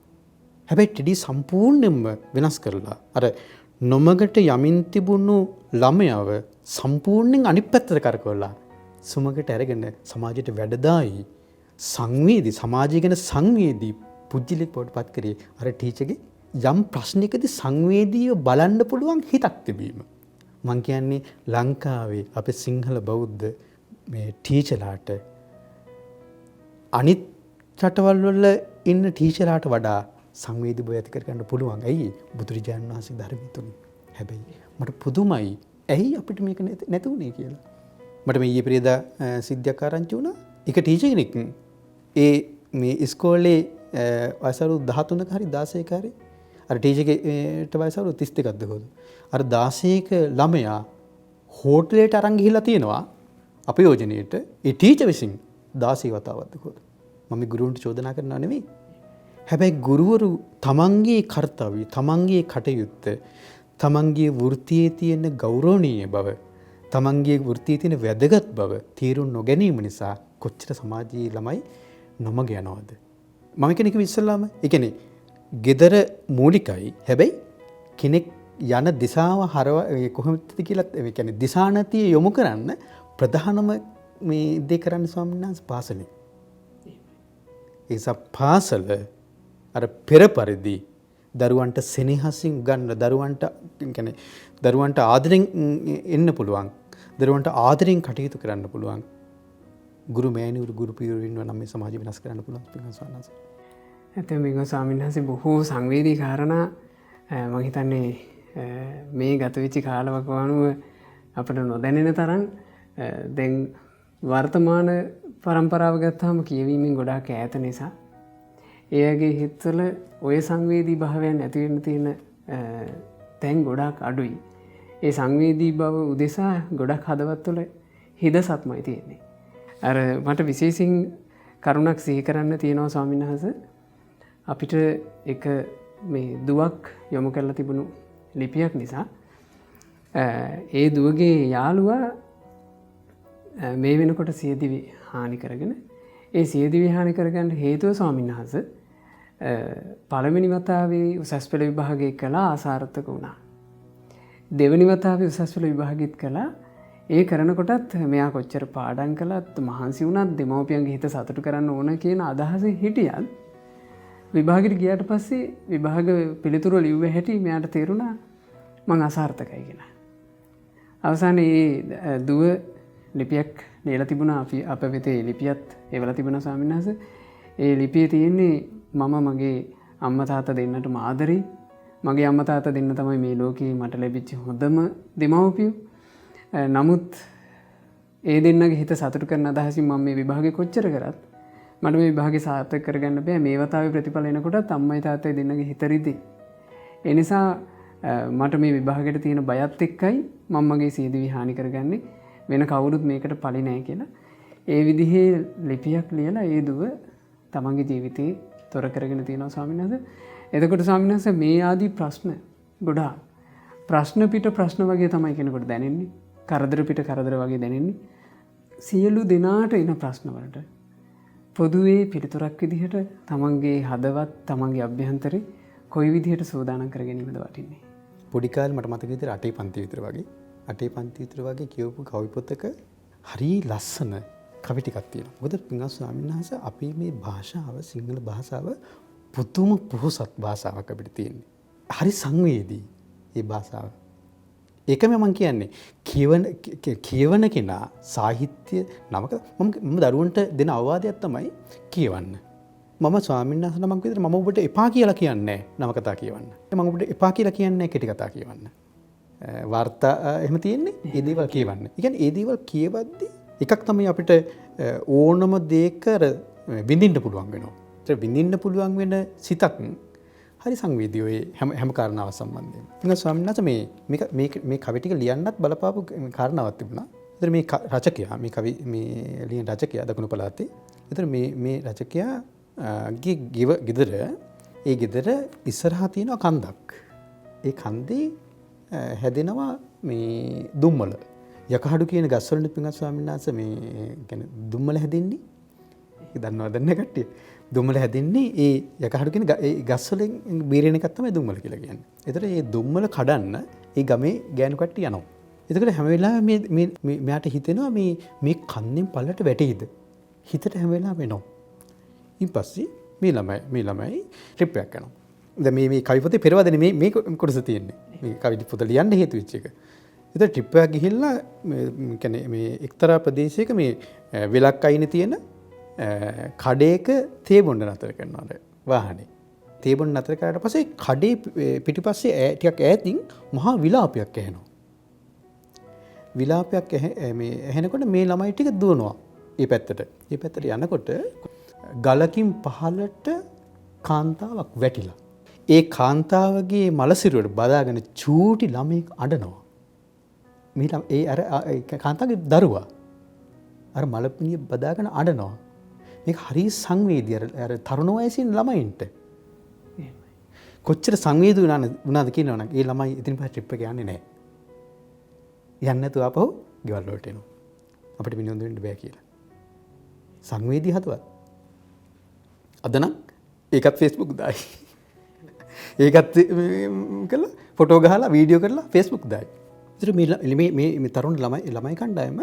හැබැයි ටෙඩි සම්පූර්ණයෙන්ම වෙනස් කරලා අර නොමගට යමින් තිබුණු ළමයව සම්පූර්ණයෙන් අනිත් පැත්තට කරකවලා සුමගට අරගෙන සමාජයට වැඩදායි සංවේදී සමාජය ගැන සංවේදී පුජ්‍යලෙක් බවට පත් කරේ අර ටීචර්ගේ යම් ප්‍රශ්නයකදී සංවේදීව බලන්න පුළුවන් හිතක් තිබීම. මං කියන්නේ ලංකාවේ අපේ සිංහල බෞද්ධ මේ ටීචර්ලාට අනිත් රටවල් වල ඉන්න ටීචර්ලාට වඩා සංවේදී බව ඇති කර ගන්න පුළුවන්. ඇයි? බුදුරජාණන් වහන්සේ ධර්මයේ තුලින්. හැබැයි මට පුදුමයි ඇයි අපිට මේක නැති වුනේ කියලා. මට මේ ඊයේ පෙරේදා සිද්ධියක් ආරංචි වුණා. එක ටීචර් කෙනෙක් ඒ මේ ඉස්කෝලේ වයස අවුරුදු 13ක හරි 16ක හරි අර ටීචර්ට වයස අවුරුදු 32ක්ද කොහොමද අර 16ක ළමයා හෝටලයට අරන් ගිහිල්ලා තියෙනවා අපයෝජනයේට ඒ ටීචර් විසින් 16 වතාවක්ද කොහොමද මම ගුරුවරුන්ට චෝදනා කරනවා නෙවෙයි හැබැයි ගුරුවරු තමන්ගේ කාර්යය තමන්ගේ කටයුත්ත තමන්ගේ වෘත්තියේ තියෙන ගෞරවණීය බව තමන්ගේ වෘත්තියේ තියෙන වැදගත් බව තීරුම් නොගැනීම නිසා කොච්චර සමාජීය ළමයි නොමග යනවද මම කෙනෙක් ඉස්සල්ලාම ඒ කියන්නේ gedara මූලිකයි හැබැයි කෙනෙක් යන දිශාව කොහොමද කියලා ඒ කියන්නේ දිශානතිය යොමු කරන්න ප්‍රධානම මේ දේ කරන්න ස්වාමීන් වහන්සේ පාසලේ ඒ පාසල අර පෙර පරිදි දරුවන්ට සෙනෙහසින් ගන්න දරුවන්ට කියන්නේ දරුවන්ට ආදරෙන් එන්න පුළුවන් දරුවන්ට ආදරෙන් කටයුතු කරන්න පුළුවන් ගුරු මෑණිවරු ගුරු පියවරු ඉන්නවා නම් මේ සමාජය වෙනස් කරන්න පුළුවන් පින්වත්නි. ඇත්තම මේක ස්වාමීන් වහන්සේ බොහෝ සංවේදී කාරණා මම හිතන්නේ මේ ගත වෙච්ච කාලවකවානුව අපිට නොදැනෙන තරම් දැන් වර්තමාන පරම්පරාව ගත්තාම කියවීමෙන් ගොඩාක් ඈත නිසා එයාගේ හිතවල ඔය සංවේදී භාවයන් ඇති වෙන්න තියෙන තැන් ගොඩාක් අඩුයි. ඒ සංවේදී බව උදෙසා ගොඩක් හදවත්වල හිදසත්මයි තියෙන්නේ. අර මට විශේෂයෙන් කරුණක් සිහි කරන්න තියෙනවා ස්වාමීන් වහන්සේ අපිට එක මේ දුවක් යොමු කරලා තිබුණු ලිපියක් නිසා ඒ දුවගේ යාළුවා මේ වෙනකොට සියදිවි හානි කරගෙන ඒ සියදිවි හානි කරගන්න හේතුව ස්වාමීන් වහන්සේ පළවෙනි වතාවේ උසස් පෙළ විභාගය කළා අසාර්ථක වුණා. දෙවෙනි වතාවේ උසස් පෙළ විභාගෙත් කළා ඒ කරනකොටත් මෙයා කොච්චර පාඩම් කළත් මහන්සි වුණත් දෙමව්පියන්ගේ හිත සතුටු කරන්න ඕන කියන අදහසින් හිටියත් විභාගෙට ගියාට පස්සේ විභාග පිළිතුරු ලිව්ව හැටි මෙයාට තේරුණා මං අසාර්ථකයි කියලා. අවසානයේ දුව ලිපියක් ලියලා තිබුණා අපි අප වෙතේ ලිපියත් එවලා තිබුණා ස්වාමීන් වහන්සේ. ඒ ලිපියේ තියෙන්නේ මම මගේ අම්මා තාත්තා දෙන්නටම ආදරෙයි. මගේ අම්මා තාත්තා දෙන්න තමයි මේ ලෝකේ මට ලැබිච්ච හොඳම දෙමව්පියෝ. නමුත් ඒ දෙන්නගේ හිත සතුටු කරන අදහසින් මම මේ විභාගේ කොච්චර කරත් මට මේ විභාගේ සාර්ථක කරගන්න බෑ. මේ වතාවේ ප්‍රතිඵල එනකොටත් අම්මයි තාත්තයි දෙන්නගේ හිත රිදී. ඒ නිසා මට මේ විභාගයට තියෙන බයත් එක්කයි මම මගේ සියදිවි හානි කරගන්නේ. වෙන කවුරුත් මේකට පලි නැහැ කියලා. ඒ විදිහේ ලිපියක් ලියලා ඒ දුව තමන්ගේ ජීවිතේ තොර කරගෙන තියෙනවා ස්වාමීන් වහන්සේ. එතකොට ස්වාමීන් වහන්සේ මේ ආදී ප්‍රශ්න ගොඩාක් ප්‍රශ්න පිට ප්‍රශ්න වගේ තමයි කෙනෙකුට දැනෙන්නේ. කරදර පිට කරදර වගේ දැනෙන්නේ. සියලු දෙනාට එන ප්‍රශ්න වලට පොදුවේ පිළිතුරක් විදිහට තමන්ගේ හදවත් තමන්ගේ අභ්‍යන්තරේ කොයි විදිහට සූදානම් කර ගැනීමද වටින්නේ. පොඩි කාලේ මට මතක විදිහට 8 පන්ති විතර වගේ 8 පන්ති විතර වගේ කියවපු කවි පොතක හරි ලස්සන කවි ටිකක් තියෙනවා. මොකද පින්වත් ස්වාමීන් වහන්සේ අපි මේ භාෂාව සිංහල භාෂාව පුදුම පොහොසත් භාෂාවක් අපිට තියෙන්නේ. හරි සංවේදී මේ භාෂාව. ඒකම මම කියන්නේ කියවන කෙනා සාහිත්‍ය නමක මම දරුවන්ට දෙන අවවාදයක් තමයි කියවන්න. මම ස්වාමීන් වහන්සේ නමක් විදිහට මම ඔබට එපා කියලා කියන්නේ නවකතා කියවන්න. මම ඔබට එපා කියලා කියන්නේ කෙටි කතා කියවන්න. වාර්තා එහෙම තියෙන්නේ ඒ දේවල් කියවන්න. ඒ කියන්නේ ඒ දේවල් කියවද්දී එකක් තමයි අපිට ඕනම දෙයක විඳින්න පුළුවන් වෙනවා. ඒක විඳින්න පුළුවන් වෙන සිතක් හරි සංවේදී ඔය හැම කාරණාවක් සම්බන්ධයෙන්. ඉතින් ස්වාමීන් වහන්සේ මේ කවි ටික ලියන්නත් බලපාපු කාරණාවක් තිබුණා. ඒතර මේ රචකයා මේ කවි මේ ලියන රචකයා දකුණු පළාතේ. ඒතර මේ රචකයා ගෙදර ඒ ගෙදර ඉස්සරහා තියෙන කන්දක්. ඒ කන්දේ හැදෙනවා මේ දුම්මල. යකහඩු කියන ගස් වලින් පින්වත් ස්වාමීන් වහන්සේ මේ කියන්නේ දුම්මල හැදෙන්නේ. ඒක දන්නවද නැ කට්ටිය? දුම්මල හැදෙන්නේ ඒ යකහඩු කියන ඒ ගස් වලින් බීරෙන එකක් තමයි දුම්මල කියලා කියන්නේ. ඒතර මේ දුම්මල කඩන්න ඒ ගමේ ගෑනු කට්ටිය යනවා. එතකොට හැම වෙලාවෙම මේ මෙයාට හිතෙනවා මේ කන්දෙන් පල්ලට වැටෙයිද? හිතට හැම වෙලාවෙම එනවා. ඊට පස්සේ මේ ළමයි ට්‍රිප් එකක් යනවා. දැන් මේ කවි පොතේ පෙරවදනේ මේ කොටස තියෙන්නේ. මේ කවි පොත ලියන්න හේතු වෙච්ච එක. ඒතර ට්‍රිප් එකක් ගිහිල්ලා කියන්නේ මේ එක්තරා ප්‍රදේශයක මේ වෙලක් අයිනේ තියෙන කඩේක තේ බොන්න නතර කරනවා වාහනේ. තේ බොන්න නතර කරාට පස්සේ කඩේ පිටිපස්සේ ටිකක් ඈතින් මහා විලාපයක් ඇහෙනවා. විලාපයක් ඇහෙනකොට මේ ළමයි ටික දුවනවා මේ පැත්තට. මේ පැත්තට යනකොට ගලකින් පහළට කාන්තාවක් වැටිලා. ඒ කාන්තාවගේ මලසිරුවට බදාගෙන චූටි ළමෙක් අඬනවා. මේ අර කාන්තාවගේ දරුවා අර මලපිනිය බදාගෙන අඬනවා. මේක හරි සංවේදී අර තරුණ වයසේ ළමයින්ට. කොච්චර සංවේදී වුණාද කියනවනම් ඒ ළමයි ඉතින් පස්සේ ට්‍රිප් එක යන්නේ නැහැ. යන්නේ නැතුව ආපහු ගෙවල් වලට එනවා. අපිට විනෝද වෙන්න බෑ කියලා. සංවේදී හදවත්. අද නම් ඒකත් Facebook දායි. ඒකත් කළා ෆොටෝ ගහලා වීඩියෝ කරලා Facebook දායි. ඒතර මේ තරුණ ළමයි කණ්ඩායම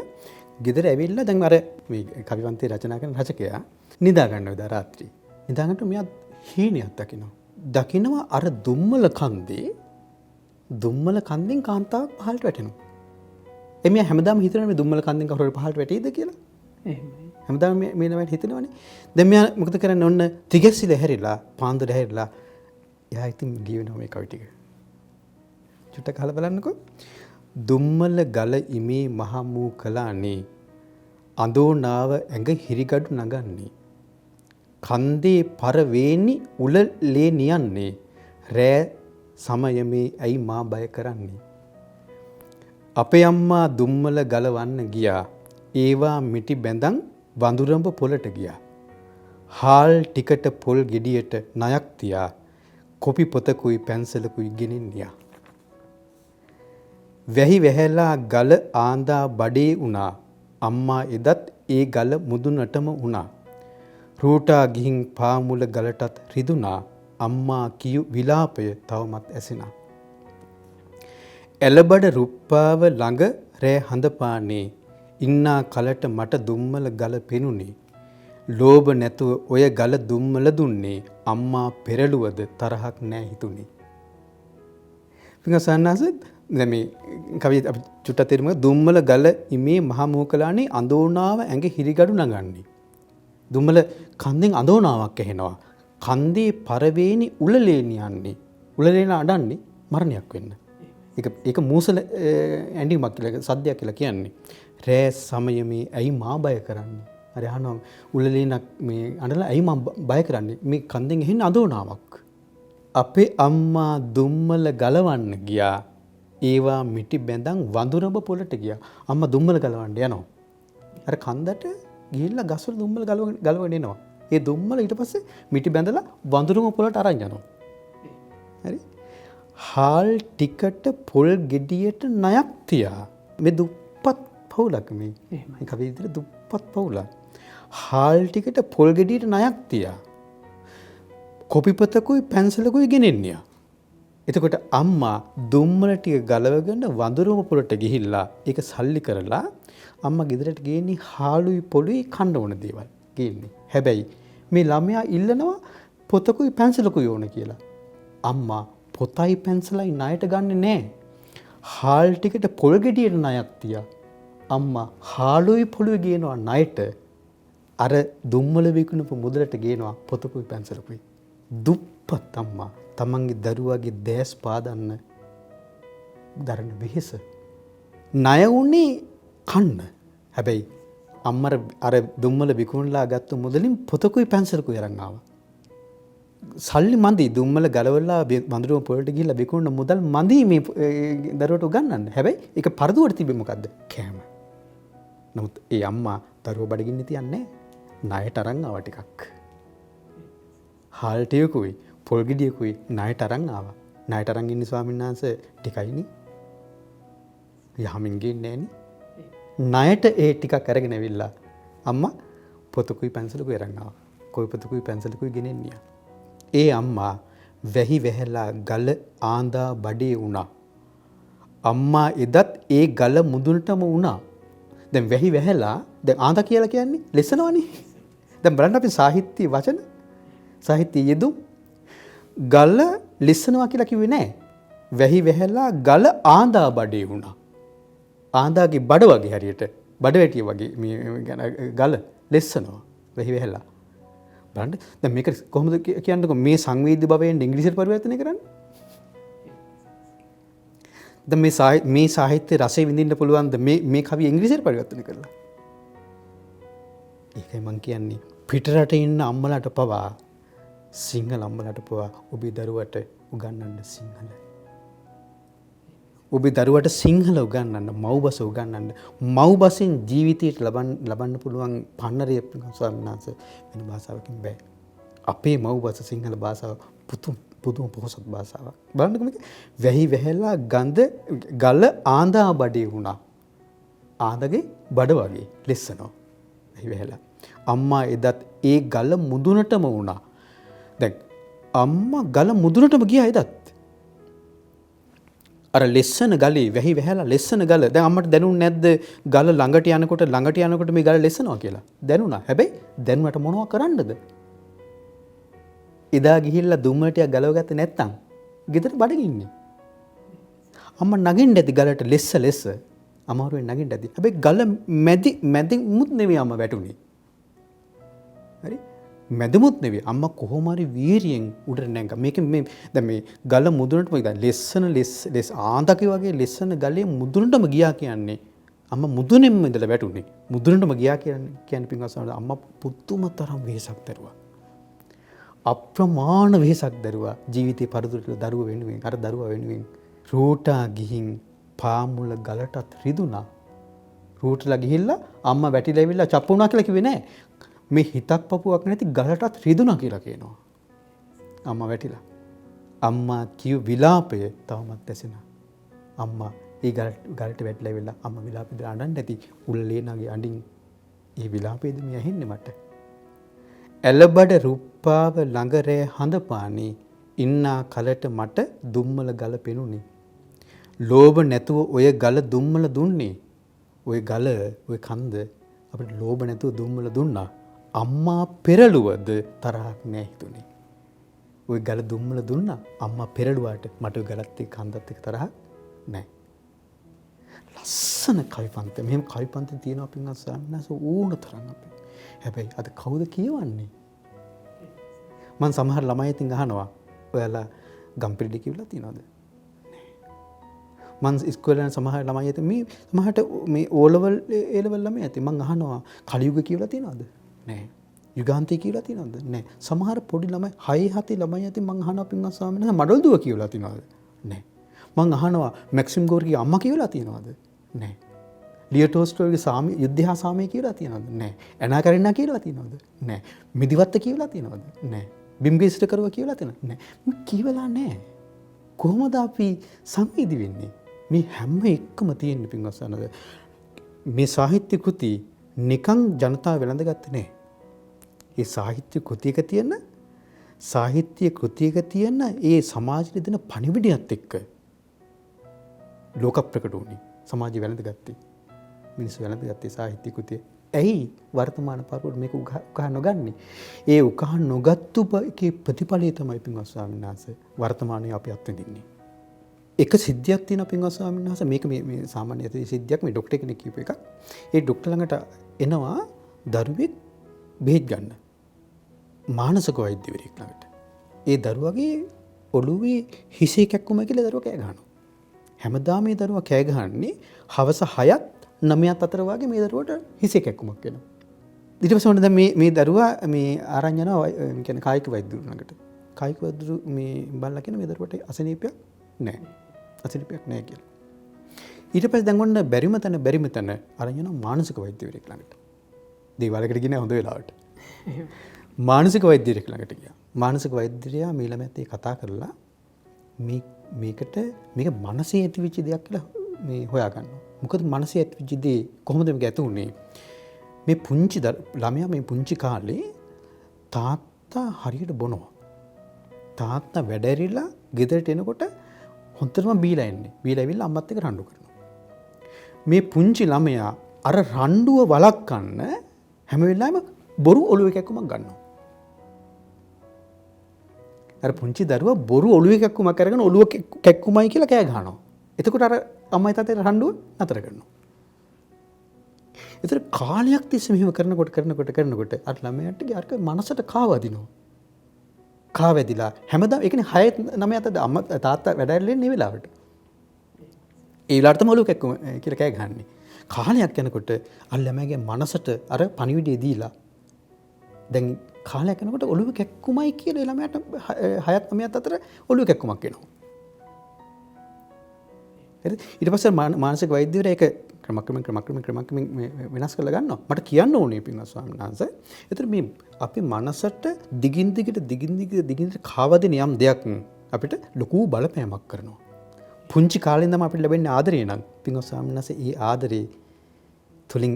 ගෙදර ඇවිල්ලා දැන් අර මේ කවිවන්තේ රචනා කරන රචකයා නිදා ගන්නවා දා රාත්‍රී. නිදා ගන්නකොට මෙයා හීනයක් දකිනවා. දකිනවා අර දුම්මල කන්දෙන් කාන්තාවක් පහළට වැටෙනවා. එමියා හැමදාම හිතනවා මේ දුම්මල කන්දෙන් කවුරු හරි පහළට වැටෙයිද කියලා. එහෙමයි. හැමදාම මේ ළමයිට හිතෙනවනේ. දැන් මෙයා මොකද කරන්නේ? ඔන්න තිගැස්සිලා හැරිලා පාන්දර හැරිලා එයා ඉතින් ලියනවා මේ කවි ටික. චුට්ටක් අහලා බලන්නකෝ. දුම්මල ගල ඉමේ මහමූ කලානේ අඳෝනාව ඇඟ හිරිගඩු නගන්නේ කන්දේ පර වේනි උලලේ නියන්නේ රෑ සමයමේ ඇයි මා බය කරන්නේ අපේ අම්මා දුම්මල ගලවන්න ගියා ඒවා මිටි බැඳන් වඳුරඹ පොලට ගියා හාල් ටිකට පොල් ගෙඩියට ණයක් තියා කොපි පොතකුයි පැන්සලකුයි ගෙනින්නියා වැහි වැහැලා ගල ආන්දා බඩේ වුණා අම්මා එදත් ඒ ගල මුදුනටම වුණා රූටා ගිහින් පාමුල ගලටත් රිදුනා අම්මා කියු විලාපය තවමත් ඇසෙනා එළබඩ රුප්පාව ළඟ රෑ හඳපානේ ඉන්නා කලට මට දුම්මල ගල පෙනුනේ ලෝභ නැතුව ඔය ගල දුම්මල දුන්නේ අම්මා පෙරළුවද තරහක් නෑ හිතුනේ පිංගසන්නාසෙත් දැන් මේ කවිය අපි චුට්ටක් තේරුම දුම්මල ගල ඉමේ මහ මෝකලානේ අඳෝනාව ඇඟ හිරිගඩු නගන්නේ දුම්මල කන්දෙන් අඳෝනාවක් ඇහෙනවා කන්දේ පරවේනි උලලේන යන්නේ උලලේන අඩන්නේ මරණයක් වෙන්න ඒක මූසල ඇඳීමක් කියලා සද්දයක් කියලා කියන්නේ. රෑ සමය මේ ඇයි මා බය කරන්නේ? හරි අහනවා උළලේනක් මේ අඬලා ඇයි මම බය කරන්නේ? මේ කන්දෙන් එහින් අඳෝනාවක්. අපේ අම්මා දුම්මල ගලවන්න ගියා. ඒවා මිටි බැඳන් වඳුරඹ පොළට ගියා. අම්මා දුම්මල ගලවන්න යනවා. අර කන්දට ගිහිල්ලා ගස්වල දුම්මල ගලවගෙන එනවා. ඒ දුම්මල ඊට පස්සේ මිටි බැඳලා වඳුරඹ පොළට අරන් යනවා. හරි. හාල් ටිකට පොල් ගෙඩියට ණයක් තියා. මේ දුප්පත් පවුලක් මේ. මේක අපි විදිහට දුප්පත් පවුලක්. හාල් ටිකට පොල් ගෙඩියට ණයක් තියා. කොපිපතකුයි පැන්සලකුයි ගෙනෙන්නියා. එතකොට අම්මා දුම්මල ටික ගලවගෙන වඳුරම පොළට ගිහිල්ලා ඒක සල්ලි කරලා අම්මා ගෙදරට ගේන්නේ හාලුයි පොළුයි කන්න ඕන දේවල් ගේන්නේ. හැබැයි මේ ළමයා ඉල්ලනවා පොතකුයි පැන්සලකුයි ඕන කියලා. අම්මා පොතයි පැන්සලයි ණයට ගන්නෙ නෑ. හාල් ටිකට පොල් ගෙඩියට ණයක් තියා. අම්මා හාලුයි පොළුයි ගේනවා ණයට. අර දුම්මල විකුණපු මුදලට ගේනවා පොතකුයි පැන්සලකුයි. දුප්පත් අම්මා තමන්ගේ දරුවාගේ දැස් පාදන්න දරන වෙහෙස. ණය උනේ කන්න. හැබැයි අම්මර අර දුම්මල විකුණලා ගත්ත මුදලින් පොතකුයි පැන්සලකුයි අරන් ආවා. සල්ලි මන්දි දුම්මල ගලවලා වඳුරුම පොළට ගිහිල්ලා විකුණන මුදල් මන්දි මේ දරුවට උගන්වන්න. හැබැයි ඒක පරදුවට තිබෙන්නේ මොකද්ද? කෑම. නමුත් ඒ අම්මා දරුවා බඩගින්න තියන්නේ ණයට අරන් ආවා ටිකක්. හාල් ටිකකුයි පොල් ගෙඩියකුයි ණයට අරන් ආවා. ණයට අරන් ඉන්නේ ස්වාමීන් වහන්සේ ටිකයිනේ. යහමින් ගින්නේ නෑනේ. ණයට ඒ ටිකක් අරගෙන ඇවිල්ලා අම්මා පොතකුයි පැන්සලකුයි අරන් ආවා. කොයි පොතකුයි පැන්සලකුයි ගෙනෙන්නියා. ඒ අම්මා වැහි වැහැලා ගල ආන්දා බඩේ වුණා. අම්මා එදත් ඒ ගල මුදුනටම වුණා. දැන් වැහි වැහැලා දැන් ආන්දා කියලා කියන්නේ ලෙසනවනේ. දැන් බලන්න අපි සාහිත්‍ය වචන සාහිත්‍ය යෙදුම් ගල ලිස්සනවා කියලා කිව්වේ නෑ. වැහි වැහැලා ගල ආන්දා බඩේ වුණා. ආන්දාගේ බඩ වගේ හරියට බඩ වැටිය වගේ මේ ගල ලිස්සනවා වැහි වැහැලා. බලන්න දැන් මේක කොහොමද කියන්නකො මේ සංවේදී භවයෙන් ඉංග්‍රීසියට පරිවර්තනය කරන්නේ? දැන් මේ සාහිත්‍ය රසය විඳින්න පුළුවන්ද මේ කවිය ඉංග්‍රීසියට පරිවර්තනය කරලා? ඒකයි මම කියන්නේ පිටරට ඉන්න අම්මලාට පවා සිංහල අම්මලාට පවා ඔබේ දරුවට උගන්වන්න සිංහල. ඔබේ දරුවට සිංහල උගන්වන්න, මව්බස උගන්වන්න. මව්බසෙන් ජීවිතයට ලබන්න පුළුවන් පන්නරය ස්වාමීන් වහන්සේ වෙන භාෂාවකින් බෑ. අපේ මව්බස සිංහල භාෂාව පුදුම පොහොසත් භාෂාවක්. බලන්නකෝ මේක වැහි වැහැලා ගල ආන්දා බඩේ වුණා. ආන්දගේ බඩ වගේ ලෙස්සනවා. වැහි වැහැලා. අම්මා එදත් ඒ ගල මුදුනටම වුණා. දැන් අම්මා ගල මුදුනටම ගියා එදත්. අර ලෙස්සන ගලේ වැහි වැහැලා ලෙස්සන ගල. දැන් අම්මට දැනුන්නේ නැද්ද ගල ළඟට යනකොට මේ ගල ලෙස්සනවා කියලා? දැනුණා. හැබැයි දැනුණට මොනවා කරන්නද? එදා ගිහිල්ලා දුම්මල ටික ගලවගත්තේ නැත්තම් ගෙදර බඩගින්නේ. අම්මා නගින්න ඇති ගලට ලෙස්ස අමාරුවෙන් නගින්න ඇති. හැබැයි ගල මැදි මුත් නෙවෙයි අම්මා වැටුනේ. හරි? මැදමුත් නෙවෙයි අම්මා කොහොම හරි වීරියෙන් උඩට නැංගා. මේක මේ දැන් මේ ගල මුදුනටම ගියා. ලෙස් ආන්දකේ වගේ ලෙස්සන ගලේ මුදුනටම ගියා කියන්නේ අම්මා මුදුනෙන්ම ඉඳලා වැටුනේ. මුදුනටම ගියා කියන්නේ පින්වත් අම්මා පුදුම තරම් වෙහසක් දරුවා. අප්‍රමාණ වෙහසක් දරුවා ජීවිතේ පරදුරට දරුවා වෙනුවෙන් අර දරුවා වෙනුවෙන් රූටා ගිහින් පාමුල ගලටත් රිදුනා. රූටලා ගිහිල්ලා අම්මා වැටිලා ඇවිල්ලා චප්පු වුණා කියලා කිව්වේ නෑ. මේ හිතක් පපුවක් නැති ගලටත් රිදුනා කියලා කියනවා. අම්මා වැටිලා. අම්මා කිව් විලාපය තවමත් ඇසෙනවා. අම්මා ඒ ගලට වැටිලා ඇවිල්ලා අම්මා විලාපෙද අඬන්න ඇති. උල්ලේනාගේ අඬින් ඒ විලාපෙද මේ ඇහෙන්නේ මට. ඇලබඩ රුප්පාව ළඟ රෑ හඳ පානේ ඉන්නා කලට මට දුම්මල ගල පෙනුනේ. ලෝභ නැතුව ඔය ගල දුම්මල දුන්නේ. ඔය ගල ඔය කන්ද අපිට ලෝභ නැතුව දුම්මල දුන්නා. අම්මා පෙරළුවද තරහක් නෑ හිතුනේ. ඔය ගල දුම්මල දුන්නා. අම්මා පෙරළුවාට මට ඔය ගලත් එක්ක කන්දත් එක්ක තරහක් නෑ. ලස්සන කවිපන්ත. මෙහෙම කවිපන්ත තියෙනවා පින්වත් සාන්නස ඕන තරම් අපේ. හැබැයි අද කවුද කියවන්නේ? මම සමහර ළමයි ඉතින් අහනවා ඔයාලා ගම්පිරිඩි කිව්ලා තියනවද? මං ඉස්කෝලේ යන සමහර ළමයි ඇති මේ සමහරට මේ O level A level ළමයි ඇති මං අහනවා කලියුග කියලා තියනවද? නැහැ. යුගාන්තය කියලා තියනවද? නැහැ. සමහර පොඩි ළමයි 6 7 ළමයි ඇති මං අහනවා පින්වත් ස්වාමීන් වහන්සේ මඩොල් දුව කියලා තියනවද? නැහැ. මං අහනවා මැක්සිම් ගෝර්ගේ අම්මා කියලා තියනවද? නැහැ. ලියෝ ටෝල්ස්ටෝයිගේ සාමය යුද්ධය හා සාමය කියලා තියනවද? නැහැ. ඇනා කැරෙන්නා කියලා තියනවද? නැහැ. මිදිවත්ත කියලා තියනවද? නැහැ. බිම්ගේස්ට කරුවා කියලා තියනවද? නැහැ. මේ කියවලා නැහැ. කොහොමද අපි සංවේදී වෙන්නේ? මේ හැම එකම තියෙන පින්වත් සනද මේ සාහිත්‍ය කෘති නිකන් ජනතාව වැළඳගත්තේ නැහැ. ඒ සාහිත්‍ය කෘතියක තියෙන ඒ සමාජයේ දෙන පණිවිඩයත් එක්ක ලෝක ප්‍රකට වුණේ. සමාජය වැළඳගත්තේ. මිනිස්සු වැළඳගත්තේ සාහිත්‍ය කෘතිය. ඇයි වර්තමාන පරිපූර්ණ මේක උකහා නොගන්නේ? ඒ උකහා නොගත්තු එකේ ප්‍රතිඵලය තමයි පින්වත් ස්වාමීන් වහන්සේ වර්තමානයේ අපි අත්විඳින්නේ. එක සිද්ධියක් තියෙනවා පින්වත් ස්වාමීන් වහන්සේ මේක මේ සාමාන්‍ය සිද්ධියක් මේ ડોක්ටර් කෙනෙක් කියපු එකක්. ඒ ડોක්ටර් ළඟට එනවා දරුවෙක් බෙහෙත් ගන්න. මානසික වෛද්‍යවරයෙක් ළඟට. ඒ දරුවගේ ඔළුවේ හිසේ කැක්කුම කියලා දරුවා කෑ ගහනවා. හැමදාම මේ දරුවා කෑ ගහන්නේ හවස 6ත් 9ත් අතර වගේ මේ දරුවට හිසේ කැක්කුමක් වෙනවා. ඊට පස්සේ මොකද මේ දරුවා මේ ආරං යනවා කියන්නේ කායික වෛද්‍යවරු ළඟට. කායික වෛද්‍යවරු මේ බලලා කියන මේ දරුවට අසනීපයක් නැහැ. අසනීපයක් නැහැ කියලා. ඊට පස්සේ දැන් ඔන්න බැරිම තැන ආරං යනවා මානසික වෛද්‍යවරයෙක් ළඟට. දේවාලයකට ගිහින් හොඳ වෙලාවට. මානසික වෛද්‍යවරයෙක් ළඟට ගියා. මානසික වෛද්‍යරයා මේ ළමයාත් කතා කරලා මේක මනසේ ඇතිවෙච්ච දෙයක් කියලා මේ හොයාගන්නවා. මොකද මනසේ ඇතිවෙච්ච දේ කොහොමද මේක ඇති වුනේ? මේ පුංචි ළමයා මේ පුංචි කාලේ තාත්තා හරියට බොනවා. තාත්තා වැඩ ඇරිලා ගෙදරට එනකොට හොන්තරම බීලා එන්නේ. බීලා ඇවිල්ලා අම්මත් එක්ක රණ්ඩු කරනවා. මේ පුංචි ළමයා අර රණ්ඩුව වළක්වන්න හැම වෙලාවෙම බොරු ඔළුවේ කැක්කුමක් ගන්නවා. අර පුංචි දරුවා බොරු ඔළුවේ කැක්කුමක් අරගෙන ඔළුව කැක්කුමයි කියලා කෑ ගහනවා. එතකොට අර අම්මයි තාත්තේ රණ්ඩුව නතර කරනවා. ඒතර කාලයක් තිස්සේ මෙහෙම කරනකොට අර ළමයාට අර මනසට කාවදිනවා. කාවැදිලා හැමදාම ඒ කියන්නේ 6 9 අතද අම්මා තාත්තා වැඩ ඇරෙන්නේ මේ වෙලාවට. ඒ වෙලාවට තමයි ඔළුව කැක්කුම කියලා කෑ ගහන්නේ. කාලයක් යනකොට අර ළමයාගේ මනසට අර පණිවිඩය දීලා දැන් කාලයක් යනකොට ඔළුව කැක්කුමයි කියලා ළමයාට 6ත් 9ත් අතර ඔළුව කැක්කුමක් වෙනවා. හරිද? ඊට පස්සේ මානසික වෛද්‍යවරයා ඒක ක්‍රමක්‍රමයෙන් වෙනස් කරලා ගන්නවා. මට කියන්න ඕනේ පින්වත් ස්වාමීන් වහන්සේ. ඒතර මේ අපේ මනසට දිගින් දිගට කාවදින යම් දෙයක් අපිට ලොකු බලපෑමක් කරනවා. පුංචි කාලේ ඉඳන් අපිට ලැබෙන ආදරය නම් පින්වත් ස්වාමීන් වහන්සේ ඒ ආදරේ තුලින්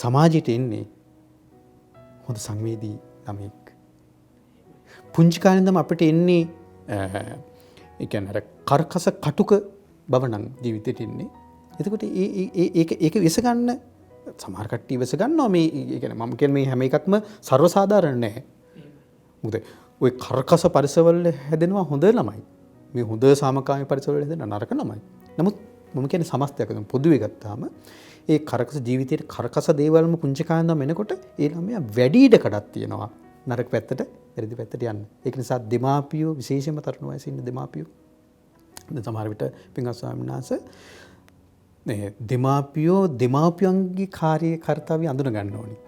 සමාජයට එන්නේ හොඳ සංවේදී ළමෙක්. පුංචි කාලේ ඉඳන් අපිට එන්නේ ඒ කියන්නේ අර කරකස කටුක බව නම් ජීවිතේට එන්නේ. එතකොට ඒක විස ගන්න සමහර කට්ටිය විස ගන්නවා මේ ඒ කියන්නේ මම කියන්නේ මේ හැම එකක්ම ਸਰව සාධාරණ නැහැ. මොකද ওই කරකස පරිසරවල හැදෙනවා හොඳ ළමයි. මේ හොඳ සාමකාමී පරිසරවල හැදෙන නරක ළමයි. නමුත් මම කියන්නේ සමස්තයක් පොදුවේ ගත්තාම ඒ කරකස ජීවිතයේ කරකස දේවල්ම පුංචි කාන්දම එනකොට ඒ ළමයා වැඩි ඉඩ කඩක් තියෙනවා නරක පැත්තට වැරදි පැත්තට යන්න. ඒක නිසා දෙමාපියෝ විශේෂයෙන්ම තරුණ වයසේ ඉන්න දෙමාපියෝ දැන් සමහර විට පින්වත් ස්වාමීන් වහන්සේ දෙමාපියන්ගේ කාර්යය අඳුන ගන්න ඕනේ.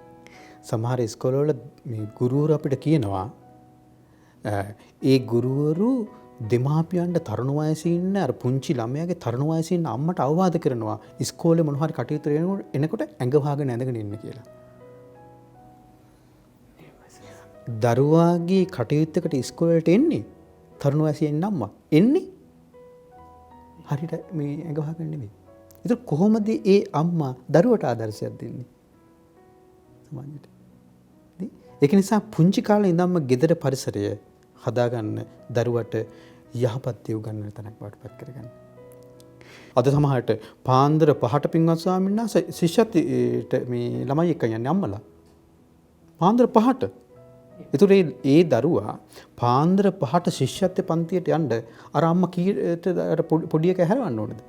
සමහර ඉස්කෝලවල මේ ගුරුවරු අපිට කියනවා ඒ ගුරුවරු දෙමාපියන්ට තරුණ වයසේ ඉන්න අර පුංචි ළමයාගේ තරුණ වයසේ ඉන්න අම්මට අවවාද කරනවා ඉස්කෝලේ මොන හරි කටයුතු එනකොට ඇඟ වහගෙන ඇඳගෙන ඉන්න කියලා. දරුවාගේ කටයුත්තකට ඉස්කෝලේට එන්නේ තරුණ වයසේ ඉන්න අම්මා. එන්නේ හරියට මේ ඇඟ වහගෙන නෙමෙයි. ඒක කොහොමද ඒ අම්මා දරුවට ආදර්ශයක් දෙන්නේ සමාජයට? ඒක නිසා පුංචි කාලේ ඉඳන්ම ගෙදර පරිසරය හදාගන්න දරුවට යහපත් දේ උගන්වන තැනක් වඩපත් කරගන්න. අද සමහරට පාන්දර 5ට පින්වත් ස්වාමීන් වහන්සේ ශිෂ්‍යත්වයට මේ ළමයි එක්ක යන්නේ අම්මලා. පාන්දර 5ට. ඒතර ඒ දරුවා පාන්දර 5ට ශිෂ්‍යත්ව පන්තියට යන්න අර අම්මා කීයට අර පොඩි එකා හැරවන්න ඕනද?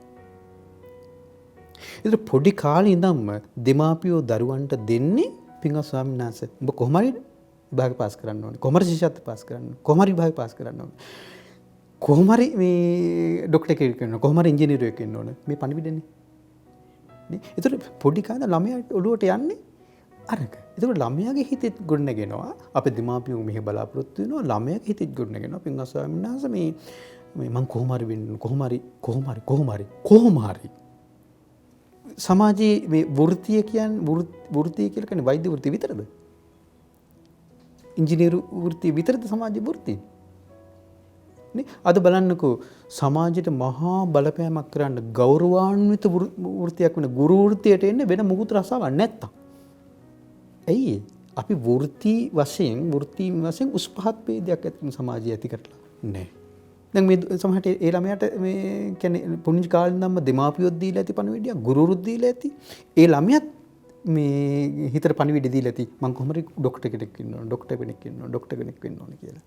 ඒතර පොඩි කාලේ ඉඳන්ම දෙමාපියෝ දරුවන්ට දෙන්නේ පින්වත් ස්වාමීන් වහන්සේ ඔබ කොහොම හරි විභාග පාස් කරන්න ඕනේ. කොහොම හරි ශිෂ්‍යත්ව පාස් කරන්න ඕනේ. කොහොම හරි විභාග පාස් කරන්න ඕනේ. කොහොම හරි මේ ඩොක්ටර් කෙනෙක් වෙන්න ඕන. කොහොම හරි ඉංජිනේරුවෙක් වෙන්න ඕන. මේ පණිවිඩනේ. නේ? ඒතර පොඩි කාලේ ළමයාට ඔළුවට යන්නේ අරක. ඒතකොට ළමයාගේ හිතෙත් ගොඩනගෙනවා. අපේ දෙමාපියෝ මෙහෙ බලාපොරොත්තු වෙනවා. ළමයාගේ හිතෙත් ගොඩනගෙනවා. පින්වත් ස්වාමීන් වහන්සේ මේ මං කොහොම හරි වෙන්න කොහොම හරි සමාජයේ මේ වෘත්තිය කියන්නේ වෘත්තිය කියලා කියන්නේ වෛද්‍ය වෘත්තිය විතරද? ඉංජිනේරු වෘත්තිය විතරද සමාජයේ වෘත්තිය? නේ? අද බලන්නකෝ සමාජයට මහා බලපෑමක් කරන්න ගෞරවාන්විත වෘත්තියක් වෙන ගුරු වෘත්තියට එන්නේ වෙන මුකුත් රසාවක් නැත්තම්. ඇයි අපි වෘත්ති වශයෙන් උස් පහත් ભેදයක් ඇති සමාජය ඇති කරලා නැහැ. දැන් මේ සමහරට ඒ ළමයාට මේ කියන්නේ පුංචි කාලේ ඉඳන්ම දෙමාපියොත් දීලා ඇති පණිවිඩයක් ගුරුවරුත් දීලා ඇති. ඒ ළමයාත් මේ හිතට පණිවිඩ දීලා ඇති මං කොහොමද ડોක්ටර් කෙනෙක් වෙන්න ඕන ડોක්ටර් කෙනෙක් වෙන්න ඕන කියලා.